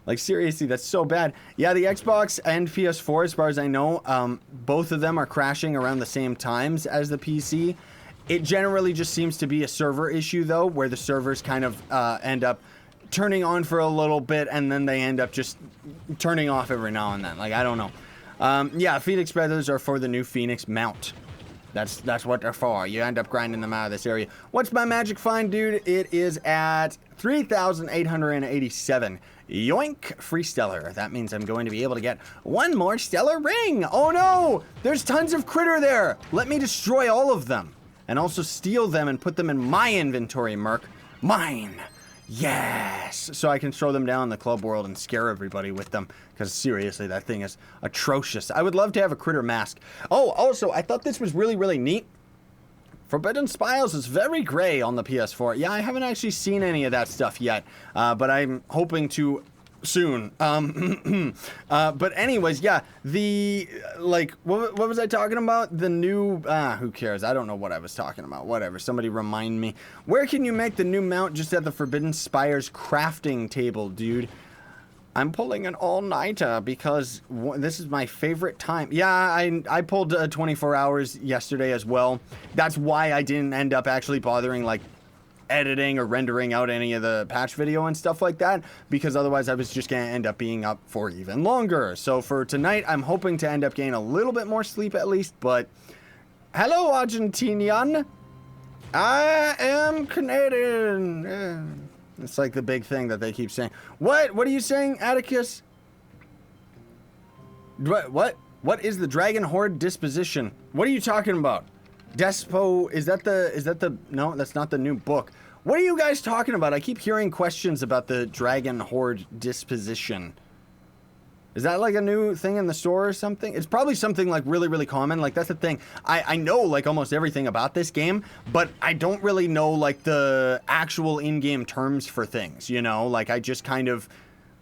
Like, seriously, that's so bad. Yeah, the Xbox and PS4, as far as I know, both of them are crashing around the same times as the PC. It generally just seems to be a server issue, though, where the servers kind of end up turning on for a little bit, and then they end up just turning off every now and then. Like, I don't know. Yeah, Phoenix feathers are for the new Phoenix mount. That's what they're for. You end up grinding them out of this area. What's my magic find, dude? It is at 3,887. Yoink, free stellar. That means I'm going to be able to get one more stellar ring. Oh no, there's tons of critter there. Let me destroy all of them and also steal them and put them in my inventory, Merc. Mine. Yes. So I can throw them down in the club world and scare everybody with them. Because seriously, that thing is atrocious. I would love to have a critter mask. Oh, also, I thought this was really, really neat. Forbidden Spires is very gray on the PS4. Yeah, I haven't actually seen any of that stuff yet. But I'm hoping to soon. But anyways, yeah, the, like, what was I talking about? The new, who cares? I don't know what I was talking about. Whatever, somebody remind me. Where can you make the new mount? Just at the Forbidden Spires crafting table, dude. I'm pulling an all-nighter because this is my favorite time. Yeah, I pulled 24 hours yesterday as well. That's why I didn't end up actually bothering, like, editing or rendering out any of the patch video and stuff like that, because otherwise I was just gonna end up being up for even longer. So for tonight, I'm hoping to end up getting a little bit more sleep at least, but hello, Argentinian. I am Canadian. It's like the big thing that they keep saying. What are you saying, Atticus? What is the Dragon Horde disposition? What are you talking about? Despo, is that the, no, that's not the new book. What are you guys talking about? I keep hearing questions about the Dragon Horde disposition. Is that like a new thing in the store or something? It's probably something like really, really common. Like that's the thing. I know like almost everything about this game, but I don't really know like the actual in-game terms for things, you know? Like I just kind of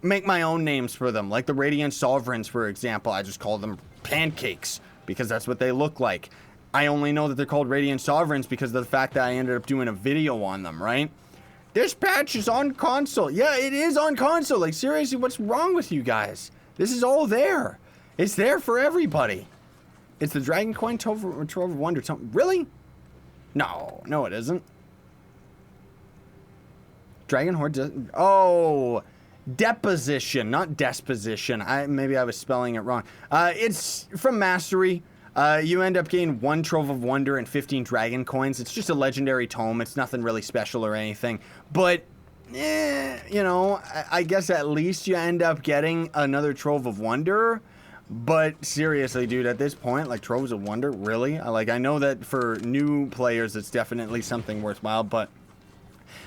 make my own names for them. Like the Radiant Sovereigns, for example, I just call them pancakes because that's what they look like. I only know that they're called Radiant Sovereigns because of the fact that I ended up doing a video on them, right? This patch is on console. Yeah, it is on console. Like seriously, what's wrong with you guys? This is all there. It's there for everybody. It's the Dragon Coin Trove of Wonder. Really? No, it isn't. Dragon Horde does. Oh, deposition, not disposition. Maybe I was spelling it wrong. It's from Mastery. You end up getting 1 Trove of Wonder and 15 Dragon Coins. It's just a legendary tome. It's nothing really special or anything. But you know, I guess at least you end up getting another Trove of Wonder. But seriously, dude, at this point, like Troves of Wonder, really? I know that for new players, it's definitely something worthwhile, but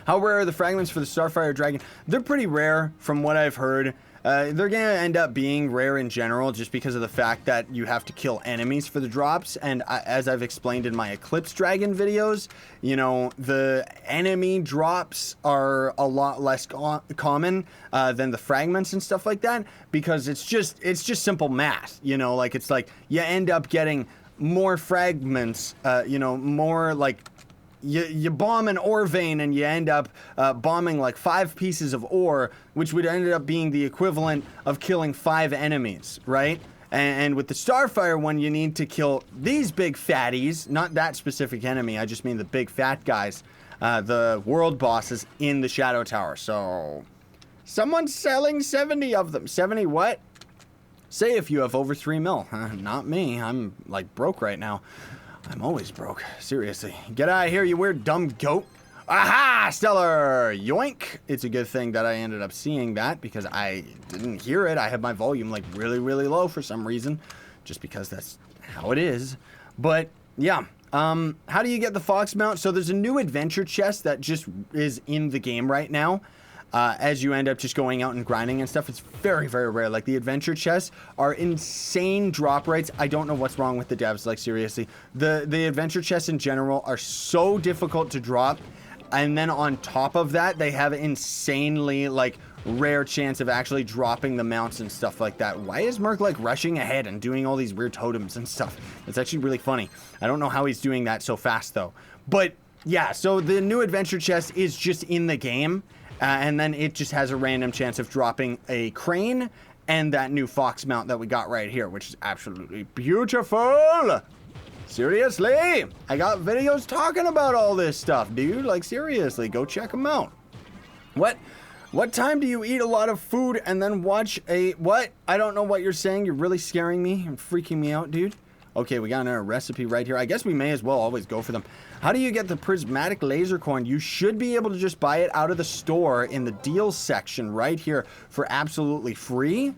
how rare are the fragments for the Starfire Dragon? They're pretty rare from what I've heard. They're going to end up being rare in general just because of the fact that you have to kill enemies for the drops. And as I've explained in my Eclipse Dragon videos, you know, the enemy drops are a lot less common than the fragments and stuff like that because it's just simple math, you know, like it's like you end up getting more fragments, you know, more like you bomb an ore vein and you end up bombing like 5 pieces of ore, which would end up being the equivalent of killing 5 enemies, right? And with the Starfire one, you need to kill these big fatties, not that specific enemy, I just mean the big fat guys, the world bosses in the Shadow Tower. So, someone's selling 70 of them. 70 what? Say if you have over 3 mil. Not me, I'm like broke right now. I'm always broke. Seriously. Get out of here, you weird dumb goat. Aha! Stellar! Yoink! It's a good thing that I ended up seeing that because I didn't hear it. I had my volume like really, really low for some reason. Just because that's how it is. But, yeah. How do you get the Fox mount? So there's a new adventure chest that just is in the game right now. As you end up just going out and grinding and stuff. It's very, very rare. Like, the adventure chests are insane drop rates. I don't know what's wrong with the devs, like, seriously. The adventure chests in general are so difficult to drop. And then on top of that, they have an insanely, like, rare chance of actually dropping the mounts and stuff like that. Why is Merc, like, rushing ahead and doing all these weird totems and stuff? It's actually really funny. I don't know how he's doing that so fast, though. But, yeah, so the new adventure chest is just in the game. And then it just has a random chance of dropping a crane and that new Fox mount that we got right here, which is absolutely beautiful. Seriously, I got videos talking about all this stuff, dude. Like, seriously, go check them out. What What time do you eat a lot of food and then watch a... What? I don't know what you're saying. You're really scaring me and freaking me out, dude. Okay, we got a recipe right here. I guess we may as well always go for them. How do you get the prismatic laser coin? You should be able to just buy it out of the store in the deals section right here for absolutely free.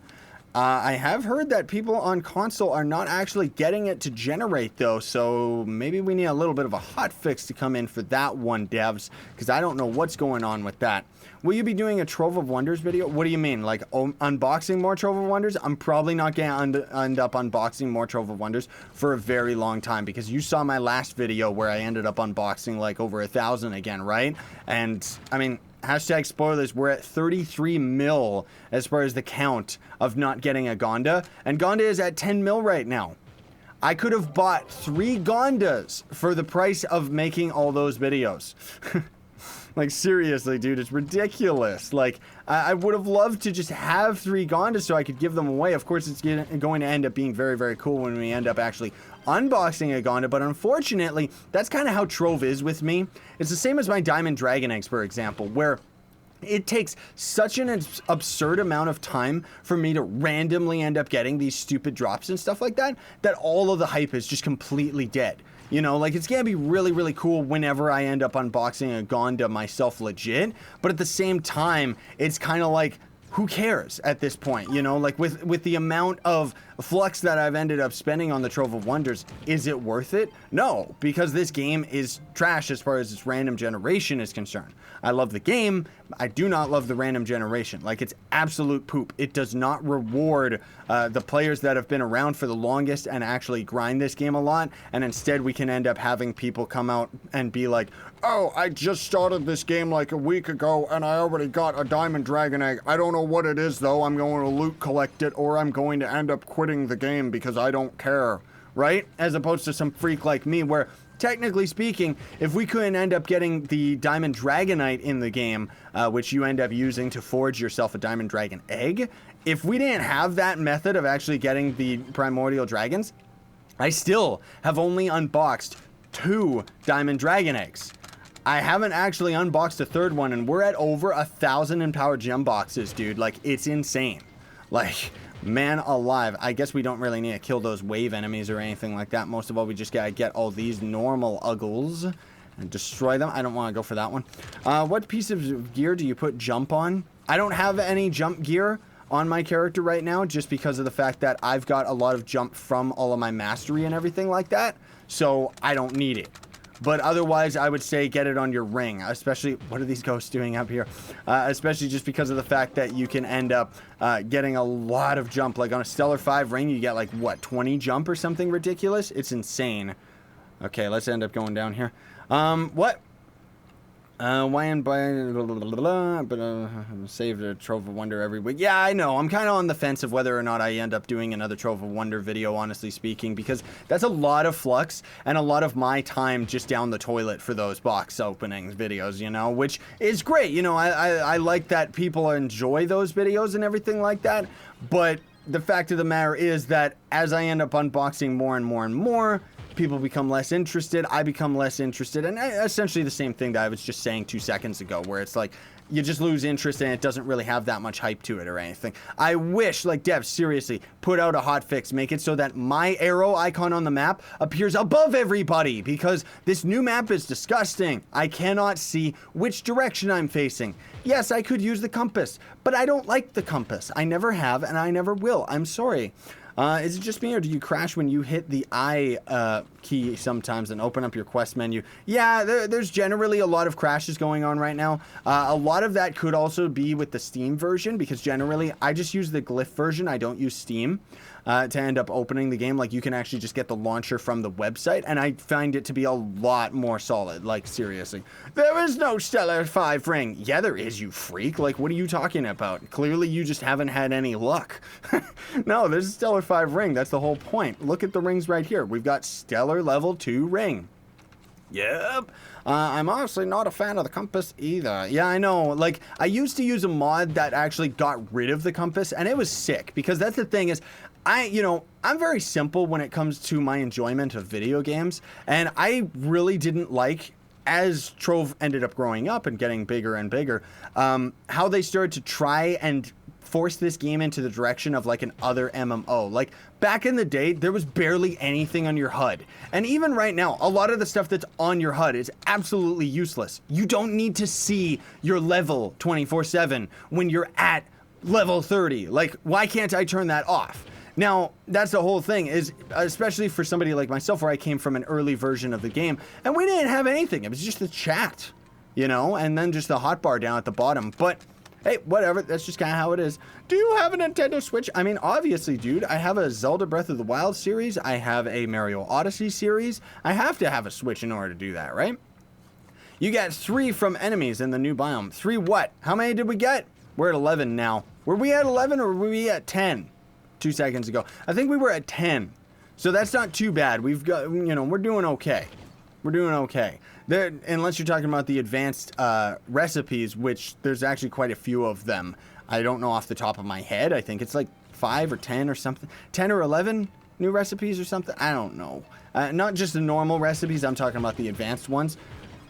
I have heard that people on console are not actually getting it to generate though, so maybe we need a little bit of a hot fix to come in for that one, devs, because I don't know what's going on with that. Will you be doing a Trove of Wonders video? What do you mean, like unboxing more Trove of Wonders? I'm probably not going to end up unboxing more Trove of Wonders for a very long time, because you saw my last video where I ended up unboxing like over 1,000 again, right? And I mean, hashtag spoilers, we're at 33 mil as far as the count of not getting a Gonda, and Gonda is at 10 mil right now. I could have bought 3 Gondas for the price of making all those videos. Like, seriously, dude, it's ridiculous. Like, I would have loved to just have 3 Gondas so I could give them away. Of course, it's going to end up being very, very cool when we end up actually unboxing a Gonda, but unfortunately, that's kind of how Trove is with me. It's the same as my Diamond Dragon eggs, for example, where it takes such an absurd amount of time for me to randomly end up getting these stupid drops and stuff like that, that all of the hype is just completely dead. You know, like, it's gonna be really, really cool whenever I end up unboxing a Gonda myself legit, but at the same time, it's kind of like, who cares at this point, you know? Like, with the amount of flux that I've ended up spending on the Trove of Wonders, is it worth it? No, because this game is trash as far as its random generation is concerned. I love the game, I do not love the random generation. Like, it's absolute poop. It does not reward the players that have been around for the longest and actually grind this game a lot, and instead we can end up having people come out and be like, oh, I just started this game like a week ago and I already got a Diamond Dragon egg. I don't know what it is though. I'm going to loot collect it, or I'm going to end up quitting the game because I don't care, right? As opposed to some freak like me where, technically speaking, if we couldn't end up getting the Diamond Dragonite in the game, which you end up using to forge yourself a Diamond Dragon egg, if we didn't have that method of actually getting the Primordial Dragons, I still have only unboxed 2 Diamond Dragon eggs. I haven't actually unboxed a 3rd one, and we're at over 1,000 empowered gem boxes, dude. Like, it's insane. Like, man alive. I guess we don't really need to kill those wave enemies or anything like that. Most of all, we just gotta get all these normal uggles and destroy them. I don't want to go for that one. What piece of gear do you put jump on? I don't have any jump gear on my character right now, just because of the fact that I've got a lot of jump from all of my mastery and everything like that, so I don't need it. But otherwise, I would say get it on your ring, especially, what are these ghosts doing up here? Especially just because of the fact that you can end up getting a lot of jump. Like on a Stellar 5 ring, you get like, what, 20 jump or something ridiculous? It's insane. Okay, let's end up going down here. What? Why and by blah, blah, blah, blah, but save the Trove of Wonder every week. Yeah, I know. I'm kind of on the fence of whether or not I end up doing another Trove of Wonder video, honestly speaking, because that's a lot of flux and a lot of my time just down the toilet for those box openings videos, you know, which is great. You know, I like that people enjoy those videos and everything like that, but the fact of the matter is that as I end up unboxing more and more and more, people become less interested, I become less interested, and essentially the same thing that I was just saying 2 seconds ago, where it's like, you just lose interest and it doesn't really have that much hype to it or anything. I wish, like, devs, seriously, put out a hotfix, make it so that my arrow icon on the map appears above everybody, because this new map is disgusting. I cannot see which direction I'm facing. Yes, I could use the compass, but I don't like the compass. I never have, and I never will. I'm sorry. Is it just me, or do you crash when you hit the I key sometimes and open up your quest menu? Yeah, there's generally a lot of crashes going on right now. A lot of that could also be with the Steam version, because generally I just use the Glyph version. I don't use Steam to end up opening the game. Like, you can actually just get the launcher from the website, and I find it to be a lot more solid. Like, seriously. There is no Stellar 5 ring. Yeah, there is, you freak. Like, what are you talking about? Clearly, you just haven't had any luck. No, there's a Stellar 5 ring. That's the whole point. Look at the rings right here. We've got Stellar Level 2 ring. Yep. I'm honestly not a fan of the compass either. Yeah, I know. Like, I used to use a mod that actually got rid of the compass, and it was sick, because that's the thing is, I'm very simple when it comes to my enjoyment of video games, and I really didn't like as Trove ended up growing up and getting bigger and bigger, how they started to try and force this game into the direction of like an other MMO. Like back in the day, there was barely anything on your HUD. And even right now, a lot of the stuff that's on your HUD is absolutely useless. You don't need to see your level 24/7 when you're at level 30. Like, why can't I turn that off? Now, that's the whole thing, is especially for somebody like myself where I came from an early version of the game and we didn't have anything. It was just the chat, you know, and then just the hotbar down at the bottom. But hey, whatever, that's just kind of how it is. Do you have a Nintendo Switch? I mean, obviously, dude, I have a Zelda Breath of the Wild series. I have a Mario Odyssey series. I have to have a Switch in order to do that, right? You got 3 from enemies in the new biome. 3 what? How many did we get? We're at 11 now. Were we at 11 or were we at 10 2 seconds ago? I think we were at 10. So that's not too bad. We've got, you know, we're doing okay. We're doing okay. There, unless you're talking about the advanced recipes, which there's actually quite a few of them. I don't know off the top of my head. I think it's like 5 or 10 or something. 10 or 11 new recipes or something. I don't know. Not just the normal recipes. I'm talking about the advanced ones.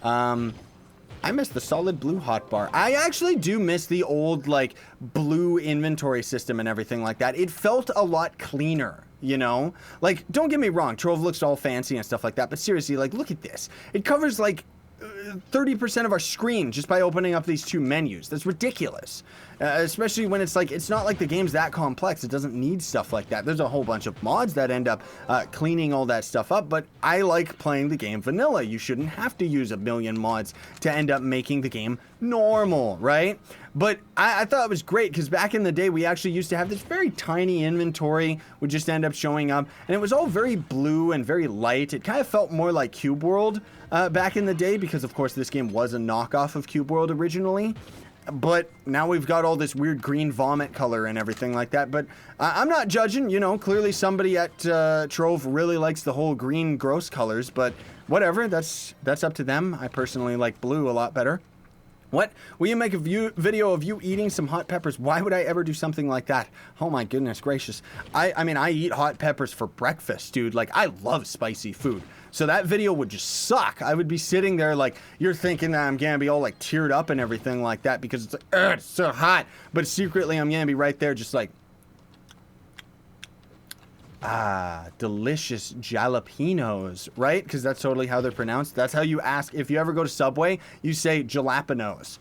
I miss the solid blue hotbar. I actually do miss the old like blue inventory system and everything like that. It felt a lot cleaner. You know, like, don't get me wrong, Trove looks all fancy and stuff like that, but seriously, like, look at this. It covers like 30% of our screen just by opening up these 2 menus. That's ridiculous. Especially when it's like, it's not like the game's that complex. It doesn't need stuff like that. There's a whole bunch of mods that end up cleaning all that stuff up, but I like playing the game vanilla. You shouldn't have to use a million mods to end up making the game normal, right? But I thought it was great because back in the day, we actually used to have this very tiny inventory would just end up showing up, and it was all very blue and very light. It kind of felt more like Cube World back in the day because, of course, this game was a knockoff of Cube World originally. But now we've got all this weird green vomit color and everything like that. But I'm not judging, you know, clearly somebody at Trove really likes the whole green gross colors, but whatever, that's up to them. I personally like blue a lot better. What? Will you make a video of you eating some hot peppers? Why would I ever do something like that? Oh my goodness gracious. I mean, I eat hot peppers for breakfast, dude. Like, I love spicy food. So that video would just suck. I would be sitting there like, you're thinking that I'm gonna be all like teared up and everything like that because it's like, it's so hot. But secretly I'm gonna be right there just like, delicious jalapenos, right? Because that's totally how they're pronounced. That's how you ask. If you ever go to Subway, you say jalapenos.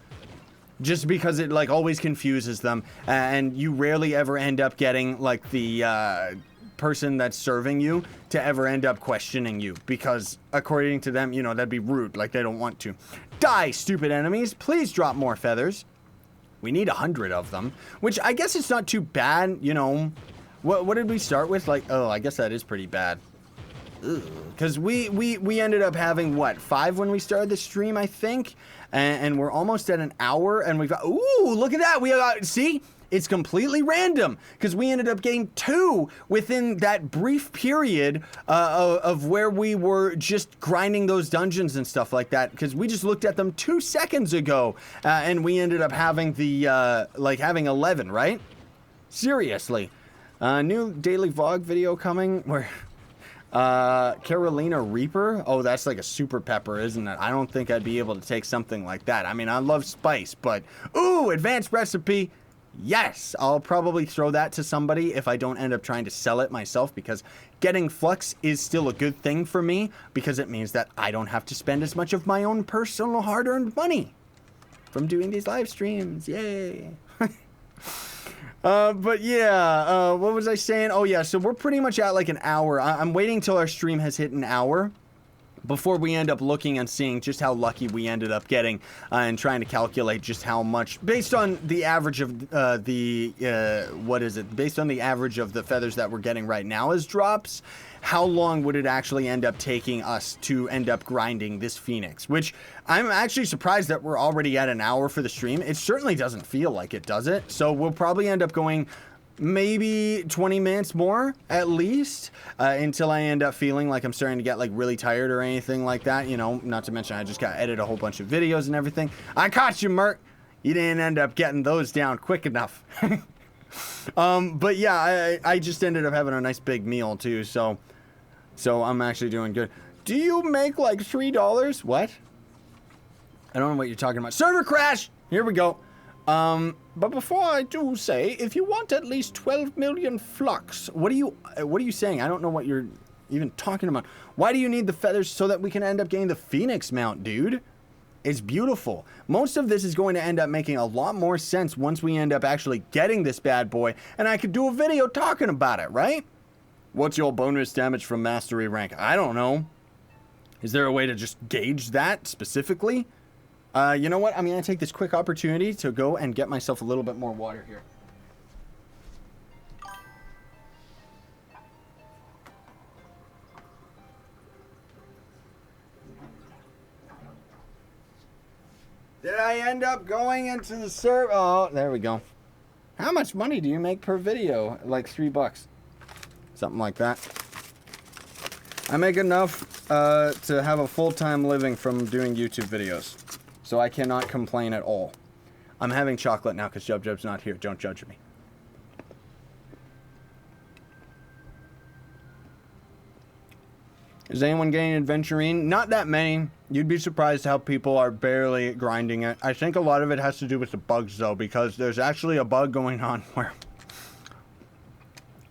Just because it like always confuses them. And you rarely ever end up getting like the person that's serving you to ever end up questioning you. Because according to them, you know, that'd be rude. Like they don't want to. Die, stupid enemies. Please drop more feathers. We need 100 of them. Which I guess it's not too bad, you know. What did we start with? Like, oh, I guess that is pretty bad. Because we ended up having, what, 5 when we started the stream, I think? And we're almost at an hour, and we've got, ooh, look at that. We got, see? It's completely random, because we ended up getting 2 within that brief period of where we were just grinding those dungeons and stuff like that, because we just looked at them 2 seconds ago, and we ended up having the, like, having 11, right? Seriously. New daily vlog video coming where Carolina Reaper. Oh, that's like a super pepper, isn't it? I don't think I'd be able to take something like that. I mean, I love spice, but ooh, advanced recipe. Yes, I'll probably throw that to somebody if I don't end up trying to sell it myself, because getting flux is still a good thing for me because it means that I don't have to spend as much of my own personal hard-earned money from doing these live streams. Yay. But yeah, what was I saying? Oh yeah, so we're pretty much at like an hour. I'm waiting till our stream has hit an hour before we end up looking and seeing just how lucky we ended up getting and trying to calculate just how much, based on the average of based on the average of the feathers that we're getting right now as drops, how long would it actually end up taking us to end up grinding this Phoenix? Which I'm actually surprised that we're already at an hour for the stream. It certainly doesn't feel like it, does it? So we'll probably end up going maybe 20 minutes more at least until I end up feeling like I'm starting to get like really tired or anything like that. You know, not to mention I just got to edit a whole bunch of videos and everything. I caught you, Mert. You didn't end up getting those down quick enough. But yeah, I just ended up having a nice big meal too, so I'm actually doing good. Do you make like $3? What? I don't know what you're talking about. Server crash! Here we go. But before I do say, if you want at least 12 million flux, what are you saying? I don't know what you're even talking about. Why do you need the feathers? So that we can end up getting the Phoenix mount, dude. It's beautiful. Most of this is going to end up making a lot more sense once we end up actually getting this bad boy, and I could do a video talking about it, right? What's your bonus damage from mastery rank? I don't know. Is there a way to just gauge that specifically? You know what? I'm going to take this quick opportunity to go and get myself a little bit more water here. Did I end up going into the server? Oh, there we go. How much money do you make per video? Like $3. Something like that. I make enough to have a full-time living from doing YouTube videos. So I cannot complain at all. I'm having chocolate now because Jub's not here. Don't judge me. Is anyone getting adventurine? Not that many. You'd be surprised how people are barely grinding it. I think a lot of it has to do with the bugs, though, because there's actually a bug going on where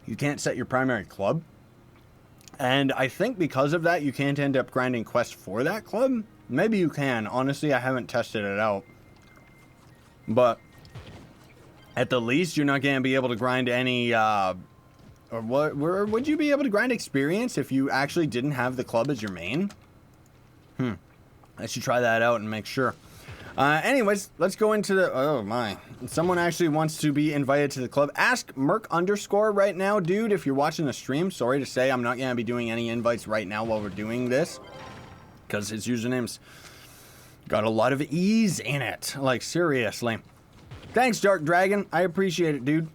you can't set your primary club. And I think because of that, you can't end up grinding quests for that club. Maybe you can. Honestly, I haven't tested it out. But at the least, you're not going to be able to grind any... or what? Would you be able to grind experience if you actually didn't have the club as your main? I should try that out and make sure. Anyways, let's go into the... Oh, my. Someone actually wants to be invited to the club. Ask Merc underscore right now, dude, if you're watching the stream. Sorry to say, I'm not going to be doing any invites right now while we're doing this. Because his username's got a lot of ease in it. Like, seriously. Thanks, Dark Dragon. I appreciate it, dude.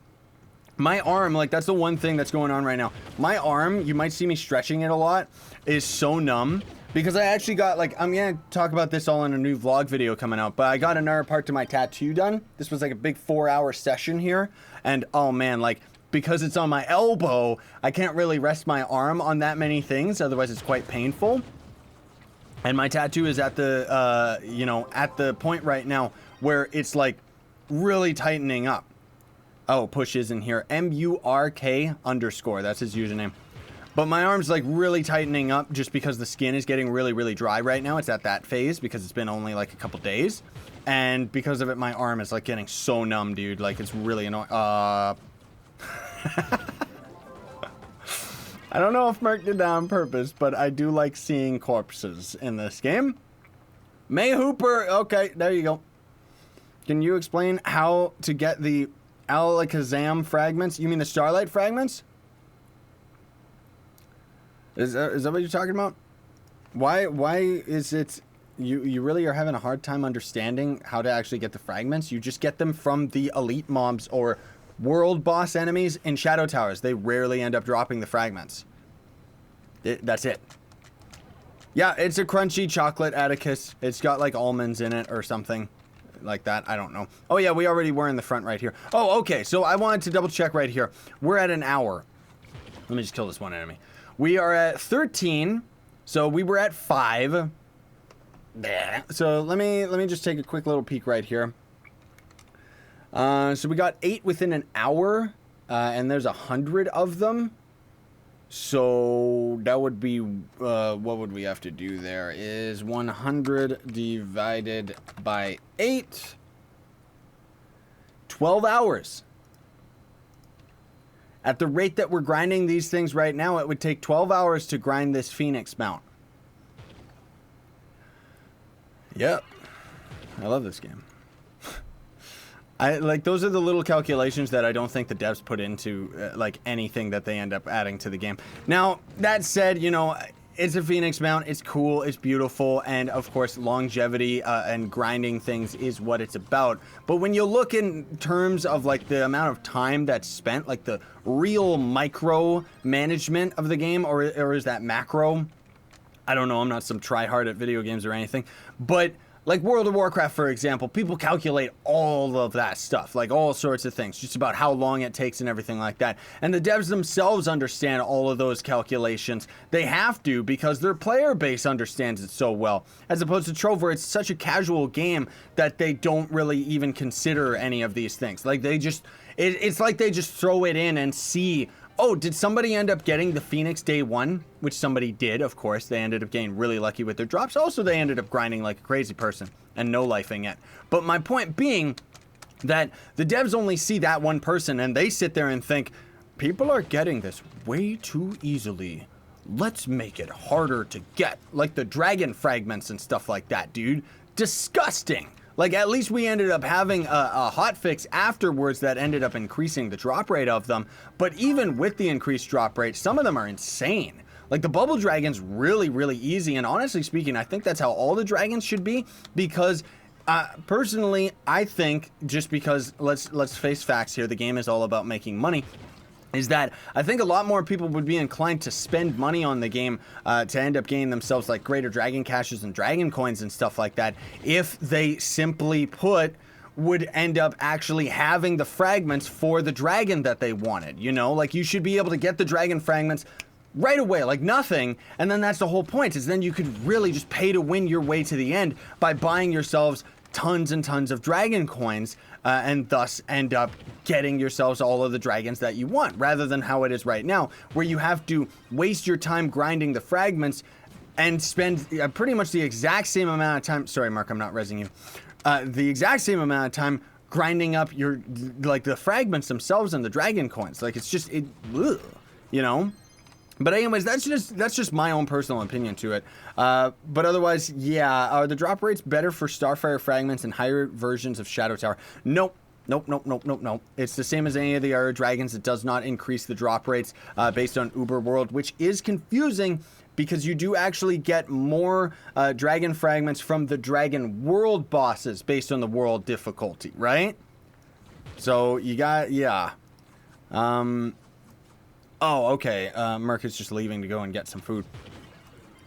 My arm, like, that's the one thing that's going on right now. My arm, you might see me stretching it a lot, is so numb. Because I actually got, like, I'm going to talk about this all in a new vlog video coming out. But I got another part to my tattoo done. This was like a big 4-hour session here. And, oh, man, like, because it's on my elbow, I can't really rest my arm on that many things. Otherwise, it's quite painful. And my tattoo is at the, you know, at the point right now where it's, like, really tightening up. Oh, Push is in here. MURK underscore. That's his username. But my arm's, like, really tightening up just because the skin is getting really, really dry right now. It's at that phase because it's been only, like, a couple days. And because of it, my arm is, like, getting so numb, dude. Like, it's really annoying. I don't know if Merc did that on purpose, but I do like seeing corpses in this game. May Hooper, okay, there you go. Can you explain how to get the Alakazam fragments? You mean the Starlight fragments? Is that what you're talking about? Why is it... You really are having a hard time understanding how to actually get the fragments? You just get them from the elite mobs or... world boss enemies in Shadow Towers. They rarely end up dropping the fragments. That's it. Yeah, it's a crunchy chocolate Atticus. It's got like almonds in it or something like that. I don't know. Oh yeah, we already were in the front right here. Oh, okay. So I wanted to double check right here. We're at an hour. Let me just kill this one enemy. We are at 13. So we were at 5. So let me just take a quick little peek right here. So we got 8 within an hour, and there's 100 of them. So that would be, what would we have to do there? Is 100 divided by 8. 12 hours. At the rate that we're grinding these things right now, it would take 12 hours to grind this Phoenix mount. Yep. I love this game. Like, those are the little calculations that I don't think the devs put into, like, anything that they end up adding to the game. Now, that said, you know, it's a Phoenix mount, it's cool, it's beautiful, and, of course, longevity and grinding things is what it's about. But when you look in terms of, like, the amount of time that's spent, like, the real micro management of the game, or is that macro? I don't know, I'm not some tryhard at video games or anything, but... Like World of Warcraft, for example, people calculate all of that stuff, like all sorts of things, just about how long it takes and everything like that. And the devs themselves understand all of those calculations. They have to, because their player base understands it so well, as opposed to Trove, where it's such a casual game that they don't really even consider any of these things. Like they just, it's like they just throw it in and see, oh, did somebody end up getting the Phoenix day one? Which somebody did, of course. They ended up getting really lucky with their drops. Also, they ended up grinding like a crazy person and no-lifing it. But my point being that the devs only see that one person, and they sit there and think, people are getting this way too easily. Let's make it harder to get. Like the dragon fragments and stuff like that, dude. Disgusting. Like, at least we ended up having a hotfix afterwards that ended up increasing the drop rate of them. But even with the increased drop rate, some of them are insane. Like, the bubble dragon's really, really easy. And honestly speaking, I think that's how all the dragons should be. Because, personally, I think, just because, let's face facts here, the game is all about making money, is that I think a lot more people would be inclined to spend money on the game to end up gaining themselves like greater dragon caches and dragon coins and stuff like that if they simply put would end up actually having the fragments for the dragon that they wanted. You know, like you should be able to get the dragon fragments right away, like nothing, and then that's the whole point, is then you could really just pay to win your way to the end by buying yourselves tons and tons of dragon coins and thus end up getting yourselves all of the dragons that you want, rather than how it is right now, where you have to waste your time grinding the fragments and spend pretty much the exact same amount of time. Sorry, Mark, I'm not rezzing you. The exact same amount of time grinding up your, like, the fragments themselves and the dragon coins. Like, it's just, ugh, you know? But anyways, that's just my own personal opinion to it. But otherwise, yeah, are the drop rates better for Starfire fragments and higher versions of Shadow Tower? Nope. Nope. It's the same as any of the other dragons. It does not increase the drop rates based on Uber World, which is confusing because you do actually get more dragon fragments from the Dragon World bosses based on the world difficulty, right? So you got, yeah. Oh, okay. Merc is just leaving to go and get some food.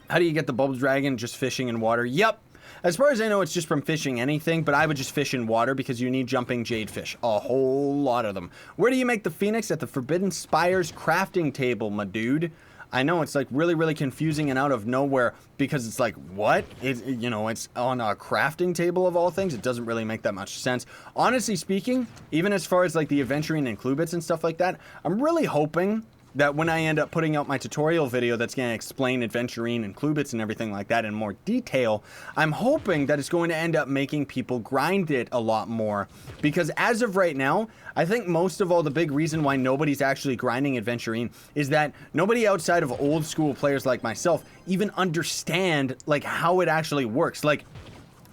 How do you get the bubble dragon? Just fishing in water? Yep. As far as I know, it's just from fishing anything, but I would just fish in water because you need jumping jade fish. A whole lot of them. Where do you make the phoenix? At the Forbidden Spires crafting table, my dude. I know it's like really, really confusing and out of nowhere because it's like, what? You know, it's on a crafting table of all things. It doesn't really make that much sense. Honestly speaking, even as far as like the adventuring and clue bits and stuff like that, I'm really hoping that when I end up putting out my tutorial video that's going to explain adventuring and clue bits and everything like that in more detail, I'm hoping that it's going to end up making people grind it a lot more. Because as of right now, I think most of all the big reason why nobody's actually grinding adventuring is that nobody outside of old school players like myself even understand like how it actually works. Like,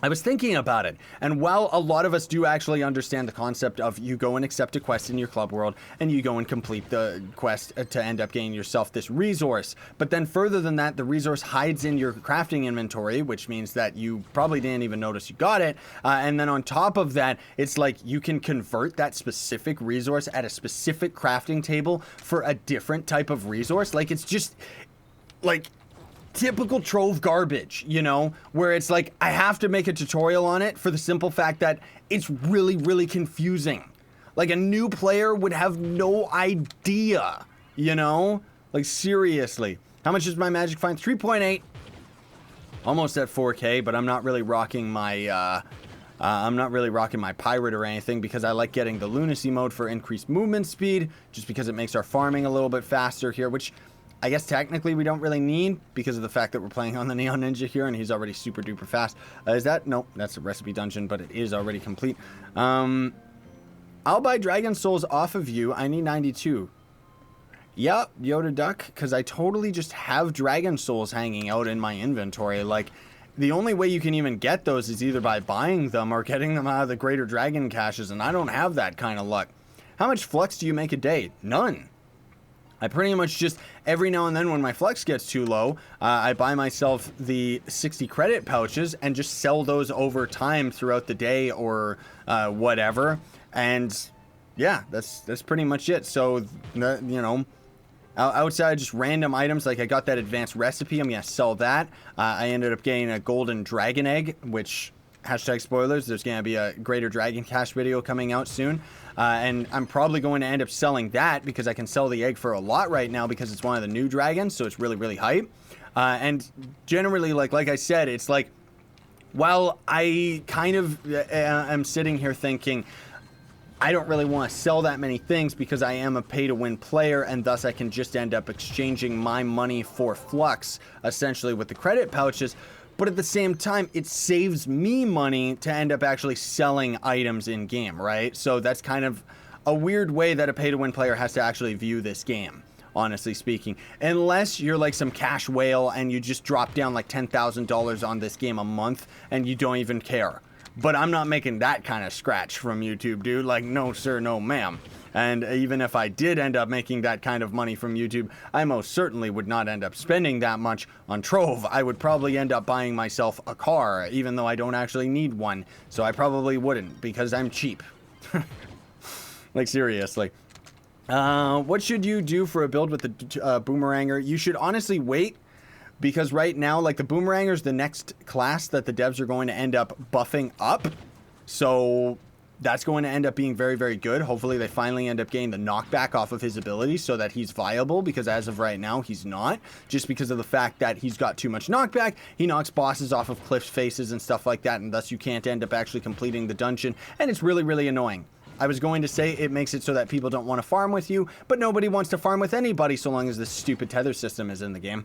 I was thinking about it, and while a lot of us do actually understand the concept of you go and accept a quest in your club world, and you go and complete the quest to end up getting yourself this resource, but then further than that, the resource hides in your crafting inventory, which means that you probably didn't even notice you got it, and then on top of that, it's like you can convert that specific resource at a specific crafting table for a different type of resource. Like, it's just, like, typical Trove garbage, you know, where it's like I have to make a tutorial on it for the simple fact that it's really, really confusing. Like, a new player would have no idea, you know? Like, seriously. How much is my magic find? 3.8. Almost at 4K, but I'm not really rocking my pirate or anything because I like getting the lunacy mode for increased movement speed, just because it makes our farming a little bit faster here, which I guess technically we don't really need because of the fact that we're playing on the Neon Ninja here and he's already super duper fast. Is that? Nope, that's a recipe dungeon, but it is already complete. I'll buy Dragon Souls off of you. I need 92. Yep, Yoda Duck, because I totally just have Dragon Souls hanging out in my inventory. Like, the only way you can even get those is either by buying them or getting them out of the Greater Dragon caches, and I don't have that kind of luck. How much flux do you make a day? None. I pretty much just, every now and then when my flux gets too low, I buy myself the 60 credit pouches and just sell those over time throughout the day or whatever. And yeah, that's pretty much it. So, you know, outside just random items, like I got that advanced recipe, I'm going to sell that. I ended up getting a golden dragon egg, which hashtag spoilers, there's going to be a Greater Dragon Cache video coming out soon. And I'm probably going to end up selling that because I can sell the egg for a lot right now because it's one of the new dragons, so it's really, really hype. And generally, like I said, it's like, while I kind of am sitting here thinking, I don't really want to sell that many things because I am a pay-to-win player, and thus I can just end up exchanging my money for flux, essentially, with the credit pouches. But at the same time, it saves me money to end up actually selling items in-game, right? So that's kind of a weird way that a pay-to-win player has to actually view this game, honestly speaking. Unless you're like some cash whale and you just drop down like $10,000 on this game a month and you don't even care. But I'm not making that kind of scratch from YouTube, dude. Like, no sir, no ma'am. And even if I did end up making that kind of money from YouTube, I most certainly would not end up spending that much on Trove. I would probably end up buying myself a car, even though I don't actually need one. So I probably wouldn't, because I'm cheap. Like, seriously. What should you do for a build with the Boomeranger? You should honestly wait, because right now, like, the Boomeranger's the next class that the devs are going to end up buffing up. So that's going to end up being very, very good. Hopefully they finally end up getting the knockback off of his ability so that he's viable, because as of right now, he's not. Just because of the fact that he's got too much knockback, he knocks bosses off of cliff faces and stuff like that, and thus you can't end up actually completing the dungeon, and it's really, really annoying. I was going to say it makes it so that people don't want to farm with you, but nobody wants to farm with anybody so long as this stupid tether system is in the game.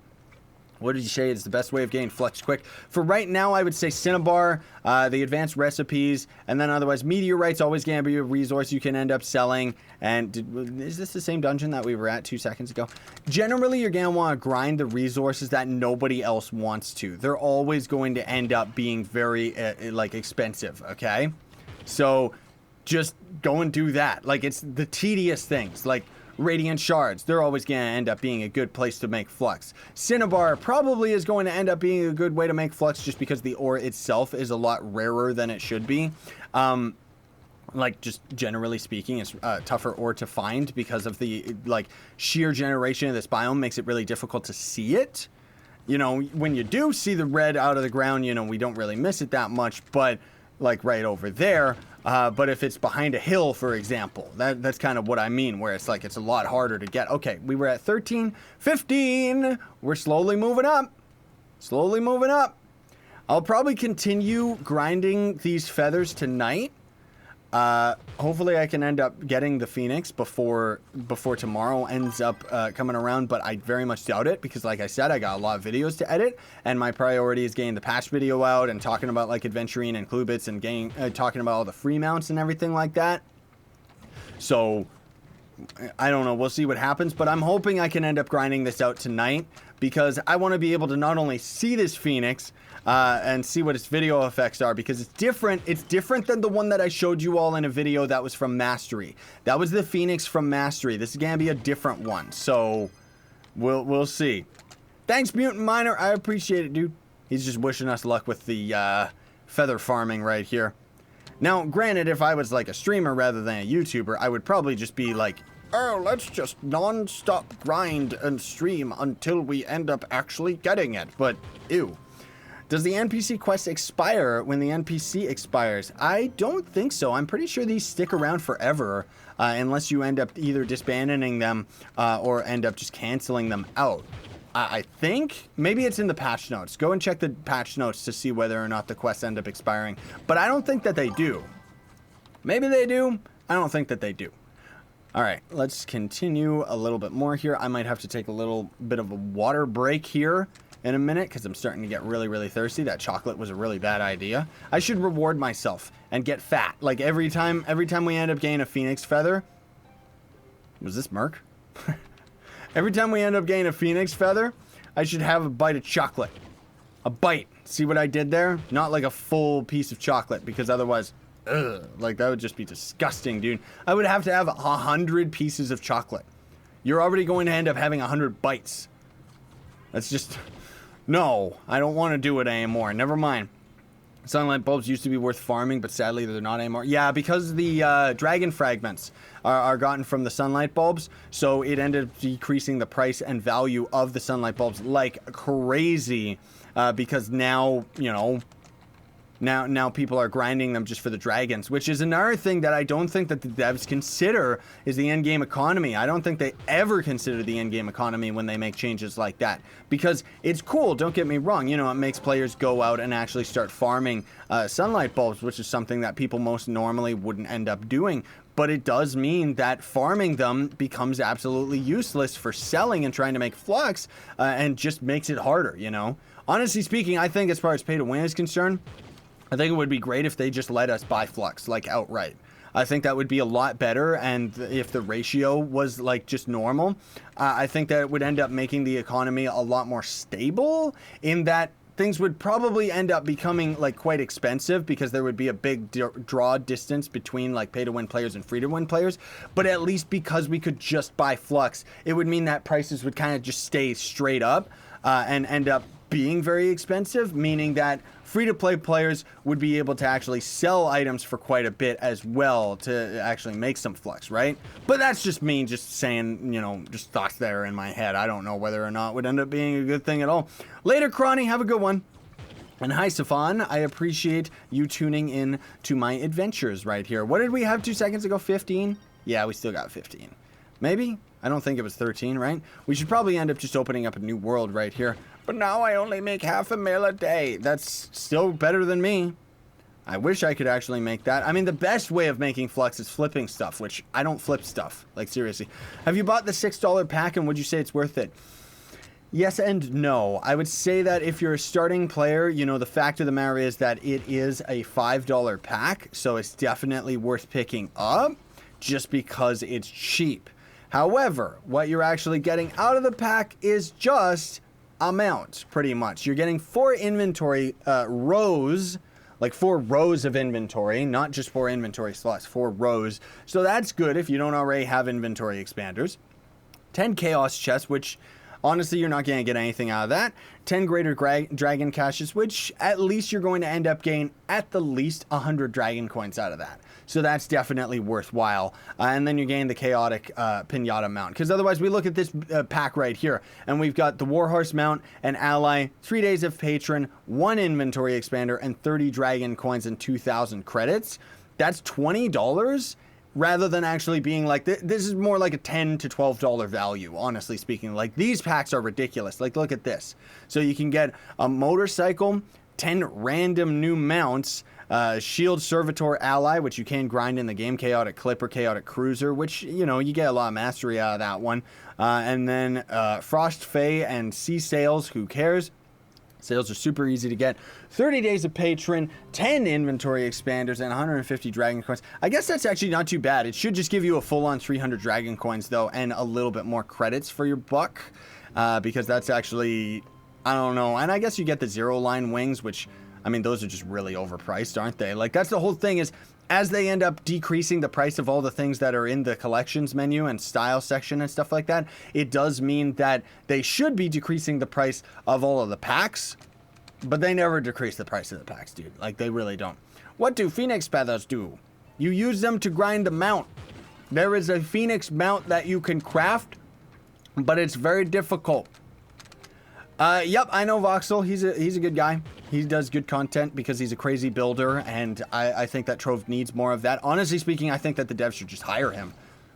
What did you say is the best way of getting flux quick? For right now, I would say Cinnabar, the advanced recipes, and then otherwise Meteorite's always going to be a resource you can end up selling. And is this the same dungeon that we were at 2 seconds ago? Generally, you're going to want to grind the resources that nobody else wants to. They're always going to end up being very, like, expensive, okay? So just go and do that. Like, it's the tedious things, like Radiant Shards, they're always going to end up being a good place to make flux. Cinnabar probably is going to end up being a good way to make flux just because the ore itself is a lot rarer than it should be. Like, just generally speaking, it's tougher ore to find because of the, like, sheer generation of this biome makes it really difficult to see it. You know, when you do see the red out of the ground, you know, we don't really miss it that much, but like right over there. But if it's behind a hill, for example, that's kind of what I mean, where it's like it's a lot harder to get. Okay, we were at 13, 15. We're slowly moving up. Slowly moving up. I'll probably continue grinding these feathers tonight. Hopefully I can end up getting the Phoenix before tomorrow ends up coming around, but I very much doubt it because, like I said, I got a lot of videos to edit, and my priority is getting the patch video out and talking about like Adventurine and Cluebits and getting talking about all the free mounts and everything like that. So I don't know, we'll see what happens, but I'm hoping I can end up grinding this out tonight because I want to be able to not only see this Phoenix and see what its video effects are, because it's different. It's different than the one that I showed you all in a video that was from Mastery. That was the Phoenix from Mastery. This is gonna be a different one, so we'll see. Thanks, Mutant Miner. I appreciate it, dude. He's just wishing us luck with the feather farming right here. Now, granted, if I was like a streamer rather than a YouTuber, I would probably just be like, oh, let's just non-stop grind and stream until we end up actually getting it. But ew. Does the NPC quest expire when the NPC expires? I don't think so. I'm pretty sure these stick around forever unless you end up either disbanding them or end up just canceling them out. I think maybe it's in the patch notes. Go and check the patch notes to see whether or not the quests end up expiring. But I don't think that they do. Maybe they do. I don't think that they do. All right, let's continue a little bit more here. I might have to take a little bit of a water break here in a minute because I'm starting to get really, really thirsty. That chocolate was a really bad idea. I should reward myself and get fat. Like every time we end up getting a Phoenix feather. Was this Merc? Every time we end up getting a Phoenix feather, I should have a bite of chocolate. A bite. See what I did there? Not like a full piece of chocolate, because otherwise, ugh, like that would just be disgusting, dude. I would have to have 100 pieces of chocolate. You're already going to end up having 100 bites. That's just... No, I don't want to do it anymore. Never mind. Sunlight bulbs used to be worth farming, but sadly they're not anymore. Yeah, because the dragon fragments are gotten from the sunlight bulbs, so it ended up decreasing the price and value of the sunlight bulbs like crazy, because now, you know, Now people are grinding them just for the dragons, which is another thing that I don't think that the devs consider is the end-game economy. I don't think they ever consider the end-game economy when they make changes like that. Because it's cool, don't get me wrong, you know, it makes players go out and actually start farming sunlight bulbs, which is something that people most normally wouldn't end up doing. But it does mean that farming them becomes absolutely useless for selling and trying to make flux, and just makes it harder, you know? Honestly speaking, I think as far as pay to win is concerned, I think it would be great if they just let us buy flux, like, outright. I think that would be a lot better, and if the ratio was, like, just normal, I think that it would end up making the economy a lot more stable, in that things would probably end up becoming, like, quite expensive, because there would be a big draw distance between, like, pay-to-win players and free-to-win players. But at least because we could just buy flux, it would mean that prices would kind of just stay straight up, and end up being very expensive, meaning that free-to-play players would be able to actually sell items for quite a bit as well to actually make some flux, right? But that's just me just saying, you know, just thoughts that are in my head. I don't know whether or not it would end up being a good thing at all. Later, Cronny, have a good one. And hi, Safan. I appreciate you tuning in to my adventures right here. What did we have 2 seconds ago? 15? Yeah, we still got 15. Maybe? I don't think it was 13, right? We should probably end up just opening up a new world right here. But now I only make $500,000 a day. That's still better than me. I wish I could actually make that. I mean, the best way of making flux is flipping stuff, which I don't flip stuff. Like, seriously. Have you bought the $6 pack, and would you say it's worth it? Yes and no. I would say that if you're a starting player, you know, the fact of the matter is that it is a $5 pack, so it's definitely worth picking up just because it's cheap. However, what you're actually getting out of the pack is just amount, pretty much. You're getting 4 inventory rows, like 4 rows of inventory, not just 4 inventory slots, 4 rows. So that's good if you don't already have inventory expanders. 10 chaos chests, which honestly you're not going to get anything out of that. 10 greater dragon caches, which at least you're going to end up getting at the least 100 dragon coins out of that. So that's definitely worthwhile. And then you're getting the chaotic pinata mount. Because otherwise we look at this pack right here, and we've got the warhorse mount, an ally, 3 days of patron, 1 inventory expander, and 30 dragon coins and 2,000 credits. That's $20 rather than actually being like, this is more like a $10 to $12 value, honestly speaking. Like, these packs are ridiculous. Like, look at this. So you can get a motorcycle, 10 random new mounts, shield servitor ally, which you can grind in the game, chaotic clipper, chaotic cruiser, which, you know, you get a lot of mastery out of that one. And then frost fae and sea sails, who cares? Sales are super easy to get. 30 days of patron, 10 inventory expanders, and 150 dragon coins. I guess that's actually not too bad. It should just give you a full-on 300 dragon coins, though, and a little bit more credits for your buck. Because that's actually, I don't know. And I guess you get the zero-line wings, which, I mean, those are just really overpriced, aren't they? Like, that's the whole thing is, as they end up decreasing the price of all the things that are in the collections menu and style section and stuff like that, it does mean that they should be decreasing the price of all of the packs, but they never decrease the price of the packs, dude. Like, they really don't. What do phoenix feathers do? You use them to grind the mount. There is a phoenix mount that you can craft, but it's very difficult. Yep, I know Voxel. He's a good guy. He does good content because he's a crazy builder, and I think that Trove needs more of that. Honestly speaking, I think that the devs should just hire him.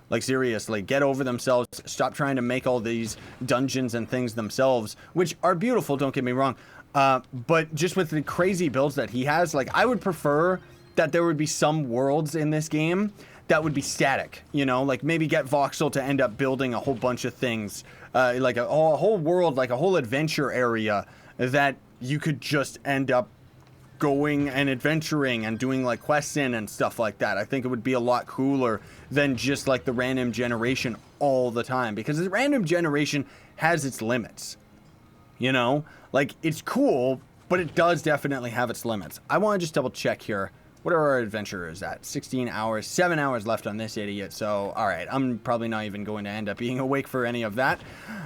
Like, seriously, get over themselves. Stop trying to make all these dungeons and things themselves, which are beautiful, don't get me wrong. But just with the crazy builds that he has, like, I would prefer that there would be some worlds in this game that would be static, you know, like maybe get Voxel to end up building a whole bunch of things, like a whole world, like a whole adventure area that you could just end up going and adventuring and doing like quests in and stuff like that. I think it would be a lot cooler than just like the random generation all the time, because the random generation has its limits, you know, like it's cool, but it does definitely have its limits. I want to just double check here. What are our adventurers at? 16 hours, 7 hours left on this idiot. So, all right, I'm probably not even going to end up being awake for any of that.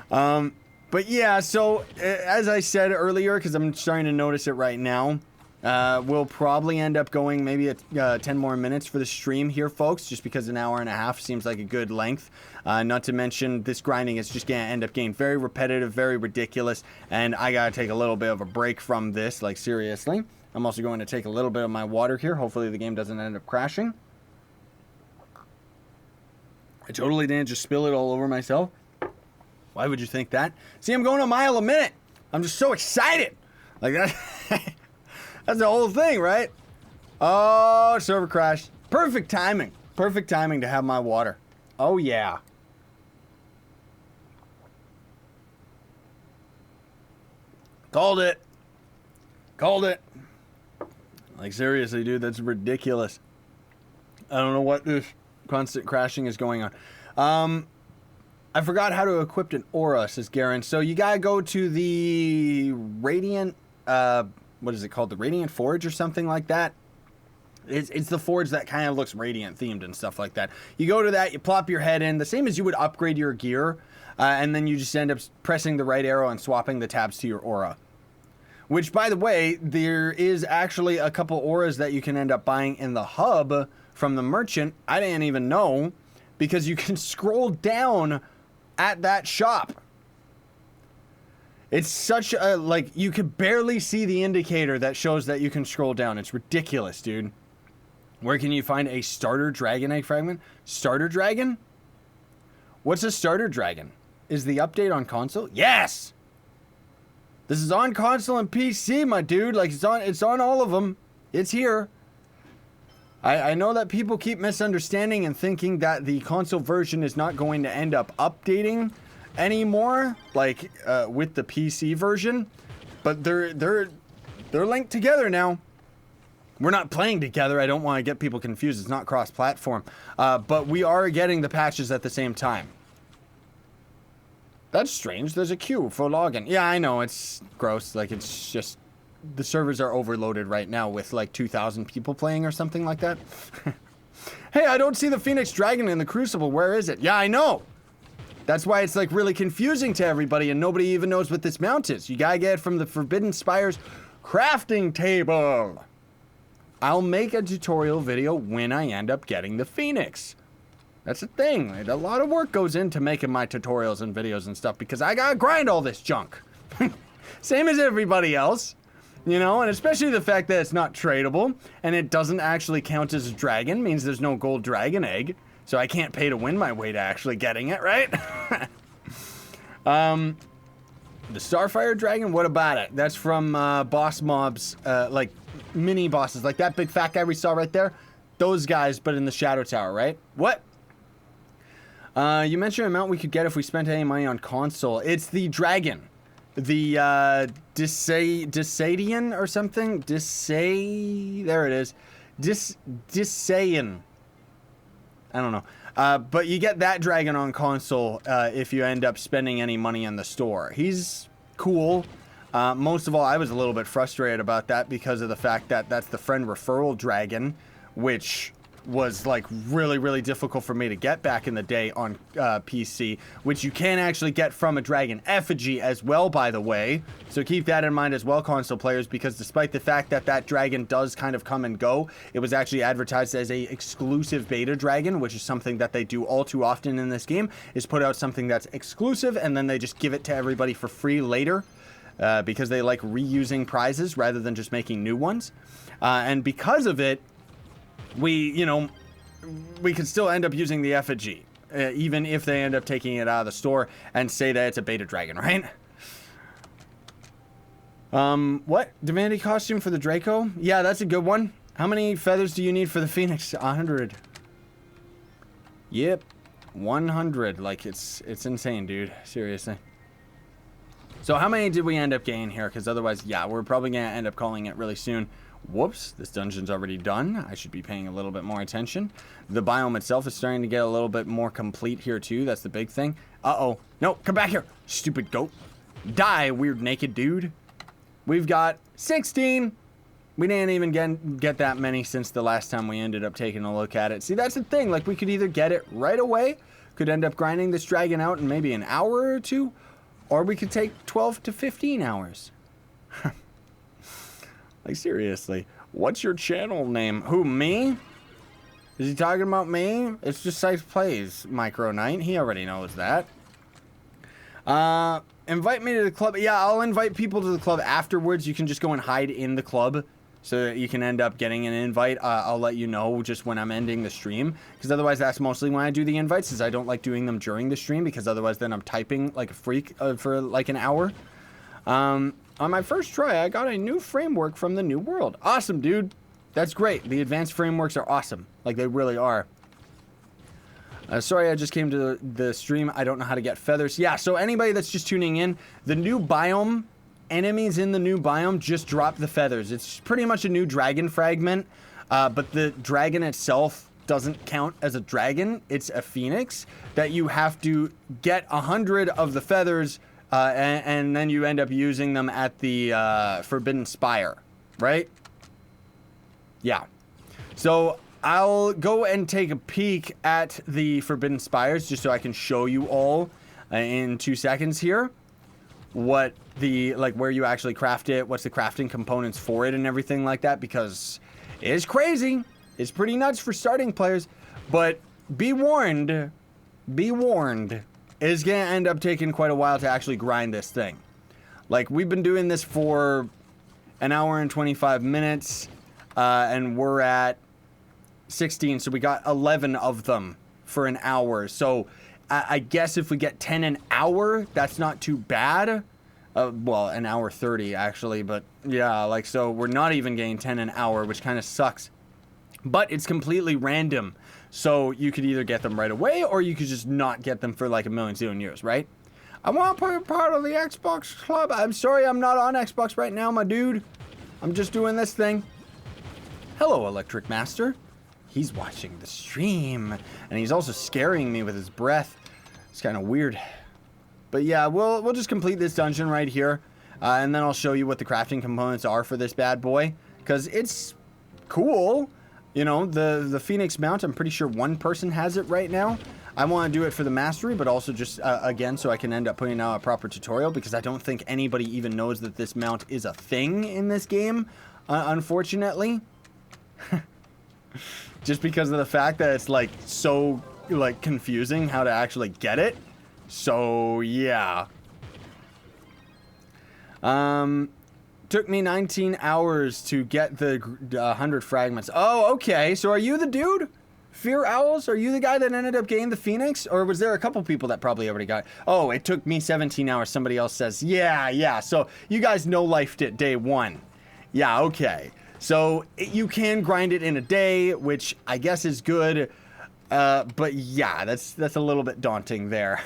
But yeah, so as I said earlier, because I'm starting to notice it right now, we'll probably end up going maybe at 10 more minutes for the stream here, folks, just because an hour and a half seems like a good length. Not to mention this grinding is just going to end up getting very repetitive, very ridiculous, and I got to take a little bit of a break from this, like seriously. I'm also going to take a little bit of my water here. Hopefully the game doesn't end up crashing. I totally didn't just spill it all over myself. Why would you think that? See, I'm going a mile a minute. I'm just so excited. Like that. That's the whole thing, right? Oh, server crash. Perfect timing. Perfect timing to have my water. Oh, yeah. Called it. Called it. Like, seriously, dude, that's ridiculous. I don't know what this constant crashing is going on. I forgot how to equip an aura, says Garen. So you gotta go to the Radiant, what is it called? The Radiant Forge or something like that. It's the forge that kind of looks Radiant themed and stuff like that. You go to that, you plop your head in, the same as you would upgrade your gear, and then you just end up pressing the right arrow and swapping the tabs to your aura. Which, by the way, there is actually a couple auras that you can end up buying in the hub from the merchant. I didn't even know, because you can scroll down at that shop. It's such a, like, you could barely see the indicator that shows that you can scroll down. It's ridiculous, dude. Where can you find a starter dragon egg fragment? Starter dragon? What's a starter dragon? Is the update on console? Yes! This is on console and PC, my dude. Like, it's on all of them. It's here. I know that people keep misunderstanding and thinking that the console version is not going to end up updating anymore, like with the PC version, but they're linked together now. We're not playing together. I don't want to get people confused. It's not cross-platform, but we are getting the patches at the same time. That's strange. There's a queue for login. Yeah, I know. It's gross. Like, it's just, the servers are overloaded right now with like 2,000 people playing or something like that. Hey, I don't see the Phoenix Dragon in the Crucible. Where is it? Yeah, I know. That's why it's like really confusing to everybody and nobody even knows what this mount is. You gotta get it from the Forbidden Spires crafting table. I'll make a tutorial video when I end up getting the Phoenix. That's the thing. A lot of work goes into making my tutorials and videos and stuff because I gotta grind all this junk. Same as everybody else. You know, and especially the fact that it's not tradable and it doesn't actually count as a dragon means there's no gold dragon egg. So I can't pay to win my way to actually getting it, right? The Starfire Dragon, what about it? That's from boss mobs, like mini bosses, like that big fat guy we saw right there. Those guys, but in the Shadow Tower, right? What? You mentioned an amount we could get if we spent any money on console. It's the dragon. The Disadian or something? There it is. Disayan. I don't know. But you get that dragon on console if you end up spending any money in the store. He's cool. Most of all, I was a little bit frustrated about that because of the fact that that's the friend referral dragon, which was like really, really difficult for me to get back in the day on PC, which you can actually get from a dragon effigy as well, by the way. So keep that in mind as well, console players, because despite the fact that that dragon does kind of come and go, it was actually advertised as a exclusive beta dragon, which is something that they do all too often in this game, is put out something that's exclusive and then they just give it to everybody for free later. Because they like reusing prizes rather than just making new ones. And because of it, we could still end up using the effigy, even if they end up taking it out of the store and say that it's a beta dragon, right? What? Demanding costume for the Draco? Yeah, that's a good one. How many feathers do you need for the Phoenix? 100. Yep. 100. Like, it's insane, dude. Seriously. So how many did we end up getting here? Because otherwise, yeah, we're probably going to end up calling it really soon. Whoops, this dungeon's already done. I should be paying a little bit more attention. The biome itself is starting to get a little bit more complete here too. That's the big thing. Uh-oh. No, come back here, stupid goat. Die, weird naked dude. We've got 16. We didn't even get that many since the last time we ended up taking a look at it. See, that's the thing. Like, we could either get it right away, could end up grinding this dragon out in maybe an hour or two, or we could take 12 to 15 hours. Like, seriously, what's your channel name? Who, me? Is he talking about me? It's just Scythe Plays, Micro Knight. He already knows that. Invite me to the club. Yeah, I'll invite people to the club afterwards. You can just go and hide in the club so that you can end up getting an invite. I'll let you know just when I'm ending the stream, because otherwise that's mostly when I do the invites, is I don't like doing them during the stream, because otherwise then I'm typing like a freak for like an hour. On my first try, I got a new framework from the New World. Awesome, dude. That's great. The advanced frameworks are awesome. Like, they really are. Sorry, I just came to the stream. I don't know how to get feathers. Yeah, so anybody that's just tuning in, the new biome, enemies in the new biome just drop the feathers. It's pretty much a new dragon fragment, but the dragon itself doesn't count as a dragon. It's a phoenix that you have to get 100 of the feathers, and then you end up using them at the Forbidden Spire, right? Yeah. So I'll go and take a peek at the Forbidden Spires just so I can show you all in 2 seconds here what the, like, where you actually craft it, what's the crafting components for it and everything like that, because it's crazy. It's pretty nuts for starting players, but be warned, it's gonna end up taking quite a while to actually grind this thing. Like, we've been doing this for an hour and 25 minutes, and we're at 16, so we got 11 of them for an hour. So I guess if we get 10 an hour, that's not too bad. Well, an hour 30 actually, but yeah, like, so we're not even getting 10 an hour, which kind of sucks. But it's completely random, so you could either get them right away, or you could just not get them for like a million years, right? I want to be part of the Xbox club. I'm sorry, I'm not on Xbox right now, my dude. I'm just doing this thing. Hello, Electric Master. He's watching the stream, and he's also scaring me with his breath. It's kind of weird. But yeah, we'll just complete this dungeon right here, and then I'll show you what the crafting components are for this bad boy, because it's cool. You know, the Phoenix mount, I'm pretty sure one person has it right now. I want to do it for the mastery, but also just, again, so I can end up putting out a proper tutorial, because I don't think anybody even knows that this mount is a thing in this game, unfortunately. Just because of the fact that it's, like, so, like, confusing how to actually get it. So, yeah. Took me 19 hours to get the 100 fragments. Oh, okay. So are you the dude? Fear Owls? Are you the guy that ended up getting the Phoenix? Or was there a couple people that probably already got it? Oh, it took me 17 hours. Somebody else says, yeah. So you guys no-lifed it day one. Yeah, okay. So you can grind it in a day, which I guess is good. But yeah, that's a little bit daunting there.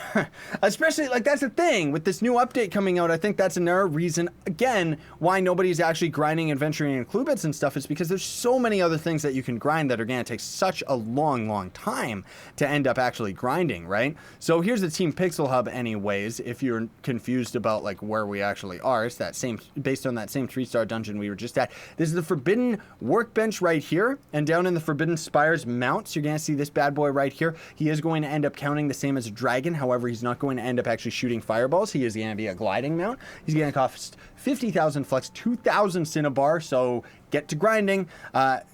Especially, like, that's the thing with this new update coming out. I think that's another reason, again, why nobody's actually grinding adventuring and clue bits and stuff, is because there's so many other things that you can grind that are going to take such a long time to end up actually grinding, right? So here's the Team Pixel Hub anyways, if you're confused about, like, where we actually are. It's that same, based on that same 3-star dungeon we were just at. This is the Forbidden Workbench right here, and down in the Forbidden Spires mounts, you're going to see this bad boy right here. He is going to end up counting the same as a dragon. However, he's not going to end up actually shooting fireballs. He is going to be a gliding mount. He's going to cost 50,000 flex, 2,000 cinnabar. So get to grinding.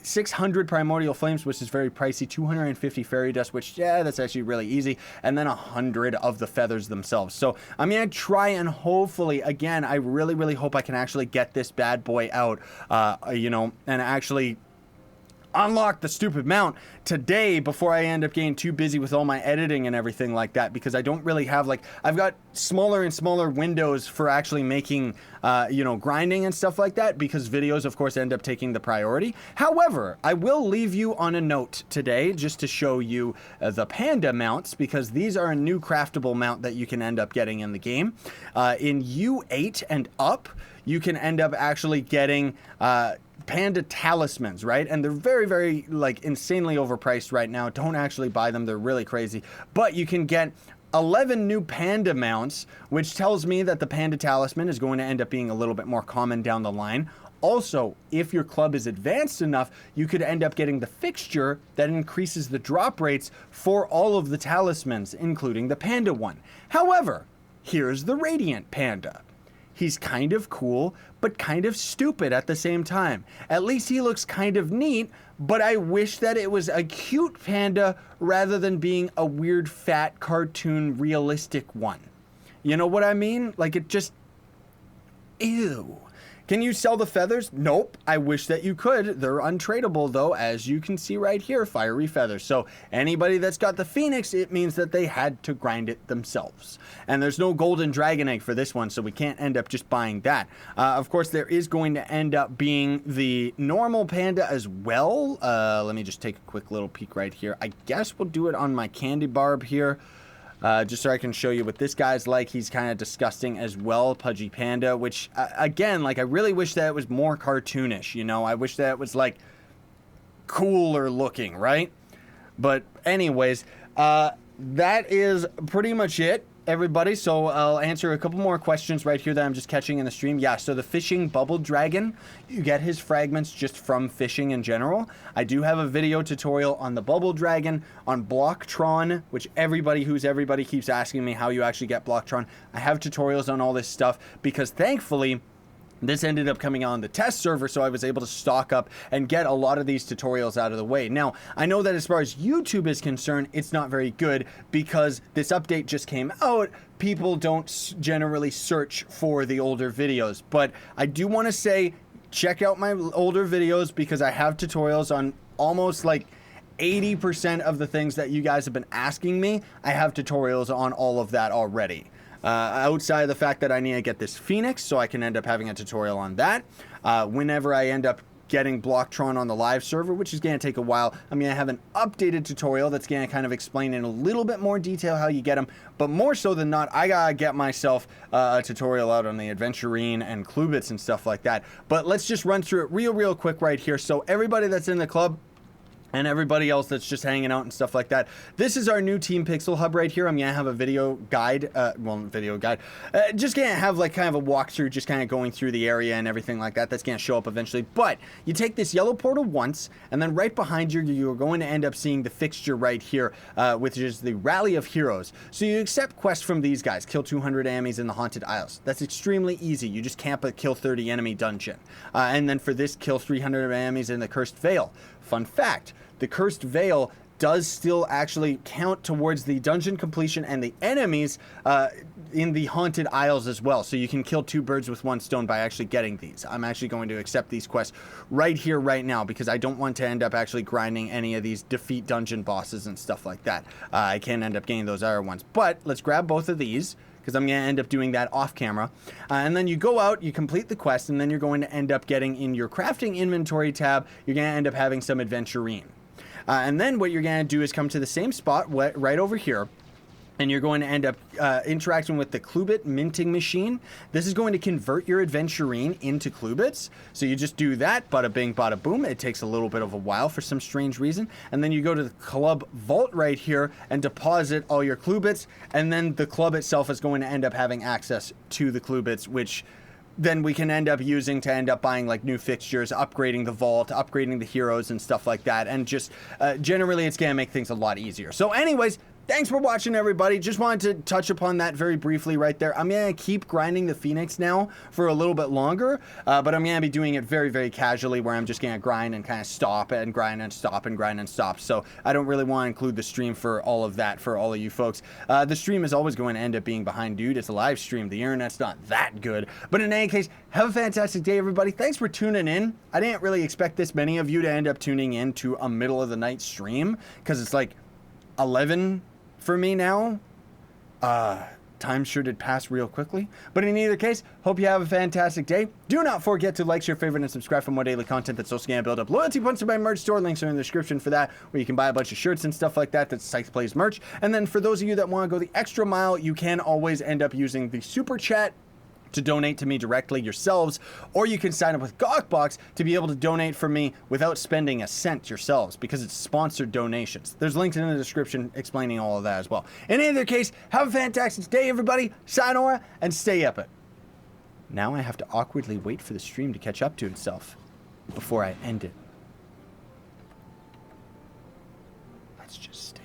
600 primordial flames, which is very pricey. 250 fairy dust, which, yeah, that's actually really easy. And then 100 of the feathers themselves. So I'm going to try and hopefully, again, I really hope I can actually get this bad boy out, you know, and actually unlock the stupid mount today before I end up getting too busy with all my editing and everything like that, because I don't really have, like, I've got smaller and smaller windows for actually making, you know, grinding and stuff like that, because videos, of course, end up taking the priority. However, I will leave you on a note today just to show you the panda mounts, because these are a new craftable mount that you can end up getting in the game. In U8 and up, you can end up actually getting panda talismans, right? And they're very, like, insanely overpriced right now. Don't actually buy them. They're really crazy. But you can get 11 new panda mounts, which tells me that the panda talisman is going to end up being a little bit more common down the line. Also, if your club is advanced enough, you could end up getting the fixture that increases the drop rates for all of the talismans, including the panda one. However, here's the radiant panda. He's kind of cool, but kind of stupid at the same time. At least he looks kind of neat, but I wish that it was a cute panda rather than being a weird, fat, cartoon, realistic one. You know what I mean? Like, it just... Ew. Can you sell the feathers? Nope. I wish that you could. They're untradeable, though, as you can see right here, fiery feathers. So anybody that's got the phoenix, it means that they had to grind it themselves. And there's no golden dragon egg for this one, so we can't end up just buying that. Of course, there is going to end up being the normal panda as well. Let me just take a quick little peek right here. I guess we'll do it on my candy barb here. Just so I can show you what this guy's like. He's kind of disgusting as well, Pudgy Panda, which, again, like, I really wish that it was more cartoonish, you know? I wish that it was, like, cooler looking, right? But anyways, that is pretty much it, everybody. So I'll answer a couple more questions right here that I'm just catching in the stream. Yeah, so the fishing bubble dragon, you get his fragments just from fishing in general. I do have a video tutorial on the bubble dragon, on Blocktron, which everybody keeps asking me how you actually get Blocktron. I have tutorials on all this stuff because thankfully this ended up coming on the test server, so I was able to stock up and get a lot of these tutorials out of the way. Now, I know that as far as YouTube is concerned, it's not very good because this update just came out. People don't generally search for the older videos, but I do want to say, check out my older videos because I have tutorials on almost like 80% of the things that you guys have been asking me. I have tutorials on all of that already. Outside of the fact that I need to get this Phoenix, so I can end up having a tutorial on that. Whenever I end up getting Blocktron on the live server, which is going to take a while, I'm going to have an updated tutorial that's going to kind of explain in a little bit more detail how you get them. But more so than not, I got to get myself a tutorial out on the Adventurine and Clubits and stuff like that. But let's just run through it real quick right here. So everybody that's in the club, and everybody else that's just hanging out and stuff like that. This is our new Team Pixel Hub right here. I'm going to have a video guide, just going to have like kind of a walkthrough, just kind of going through the area and everything like that. That's going to show up eventually. But you take this yellow portal once, and then right behind you, you're going to end up seeing the fixture right here, which is the Rally of Heroes. So you accept quests from these guys. Kill 200 enemies in the Haunted Isles. That's extremely easy. You just camp a kill 30 enemy dungeon. And then for this, kill 300 enemies in the Cursed Vale. Fun fact, the Cursed Vale does still actually count towards the dungeon completion and the enemies in the Haunted Isles as well. So you can kill two birds with one stone by actually getting these. I'm actually going to accept these quests right here, right now, because I don't want to end up actually grinding any of these defeat dungeon bosses and stuff like that. I can end up getting those other ones. But let's grab both of these, because I'm going to end up doing that off camera. And then you go out, you complete the quest, and then you're going to end up getting in your crafting inventory tab, you're going to end up having some Adventurine. And then what you're going to do is come to the same spot right over here, and you're going to end up interacting with the Clubit minting machine. This is going to convert your Adventurine into Clubits. So you just do that, bada bing, bada boom. It takes a little bit of a while for some strange reason. And then you go to the club vault right here and deposit all your Clubits. And then the club itself is going to end up having access to the Clubits, which then we can end up using to end up buying like new fixtures, upgrading the vault, upgrading the heroes and stuff like that. And just generally it's going to make things a lot easier. So anyways, thanks for watching, everybody. Just wanted to touch upon that very briefly right there. I'm going to keep grinding the Phoenix now for a little bit longer, but I'm going to be doing it very, very casually, where I'm just going to grind and kind of stop and grind and stop and grind and stop. So I don't really want to include the stream for all of that for all of you folks. The stream is always going to end up being behind, dude. It's a live stream. The internet's not that good. But in any case, have a fantastic day, everybody. Thanks for tuning in. I didn't really expect this many of you to end up tuning in to a middle of the night stream, because it's like 11 for me now. Time sure did pass real quickly. But in either case, hope you have a fantastic day. Do not forget to like, share, favorite, and subscribe for more daily content that's also going to build up loyalty points to my merch store. Links are in the description for that, where you can buy a bunch of shirts and stuff like that. That's Scythe Plays merch. And then for those of you that want to go the extra mile, you can always end up using the super chat to donate to me directly yourselves, or you can sign up with Gawkbox to be able to donate for me without spending a cent yourselves, because it's sponsored donations. There's links in the description explaining all of that as well. In either case, have a fantastic day, everybody. Sayonara, and stay epic. Now I have to awkwardly wait for the stream to catch up to itself before I end it. Let's just stay.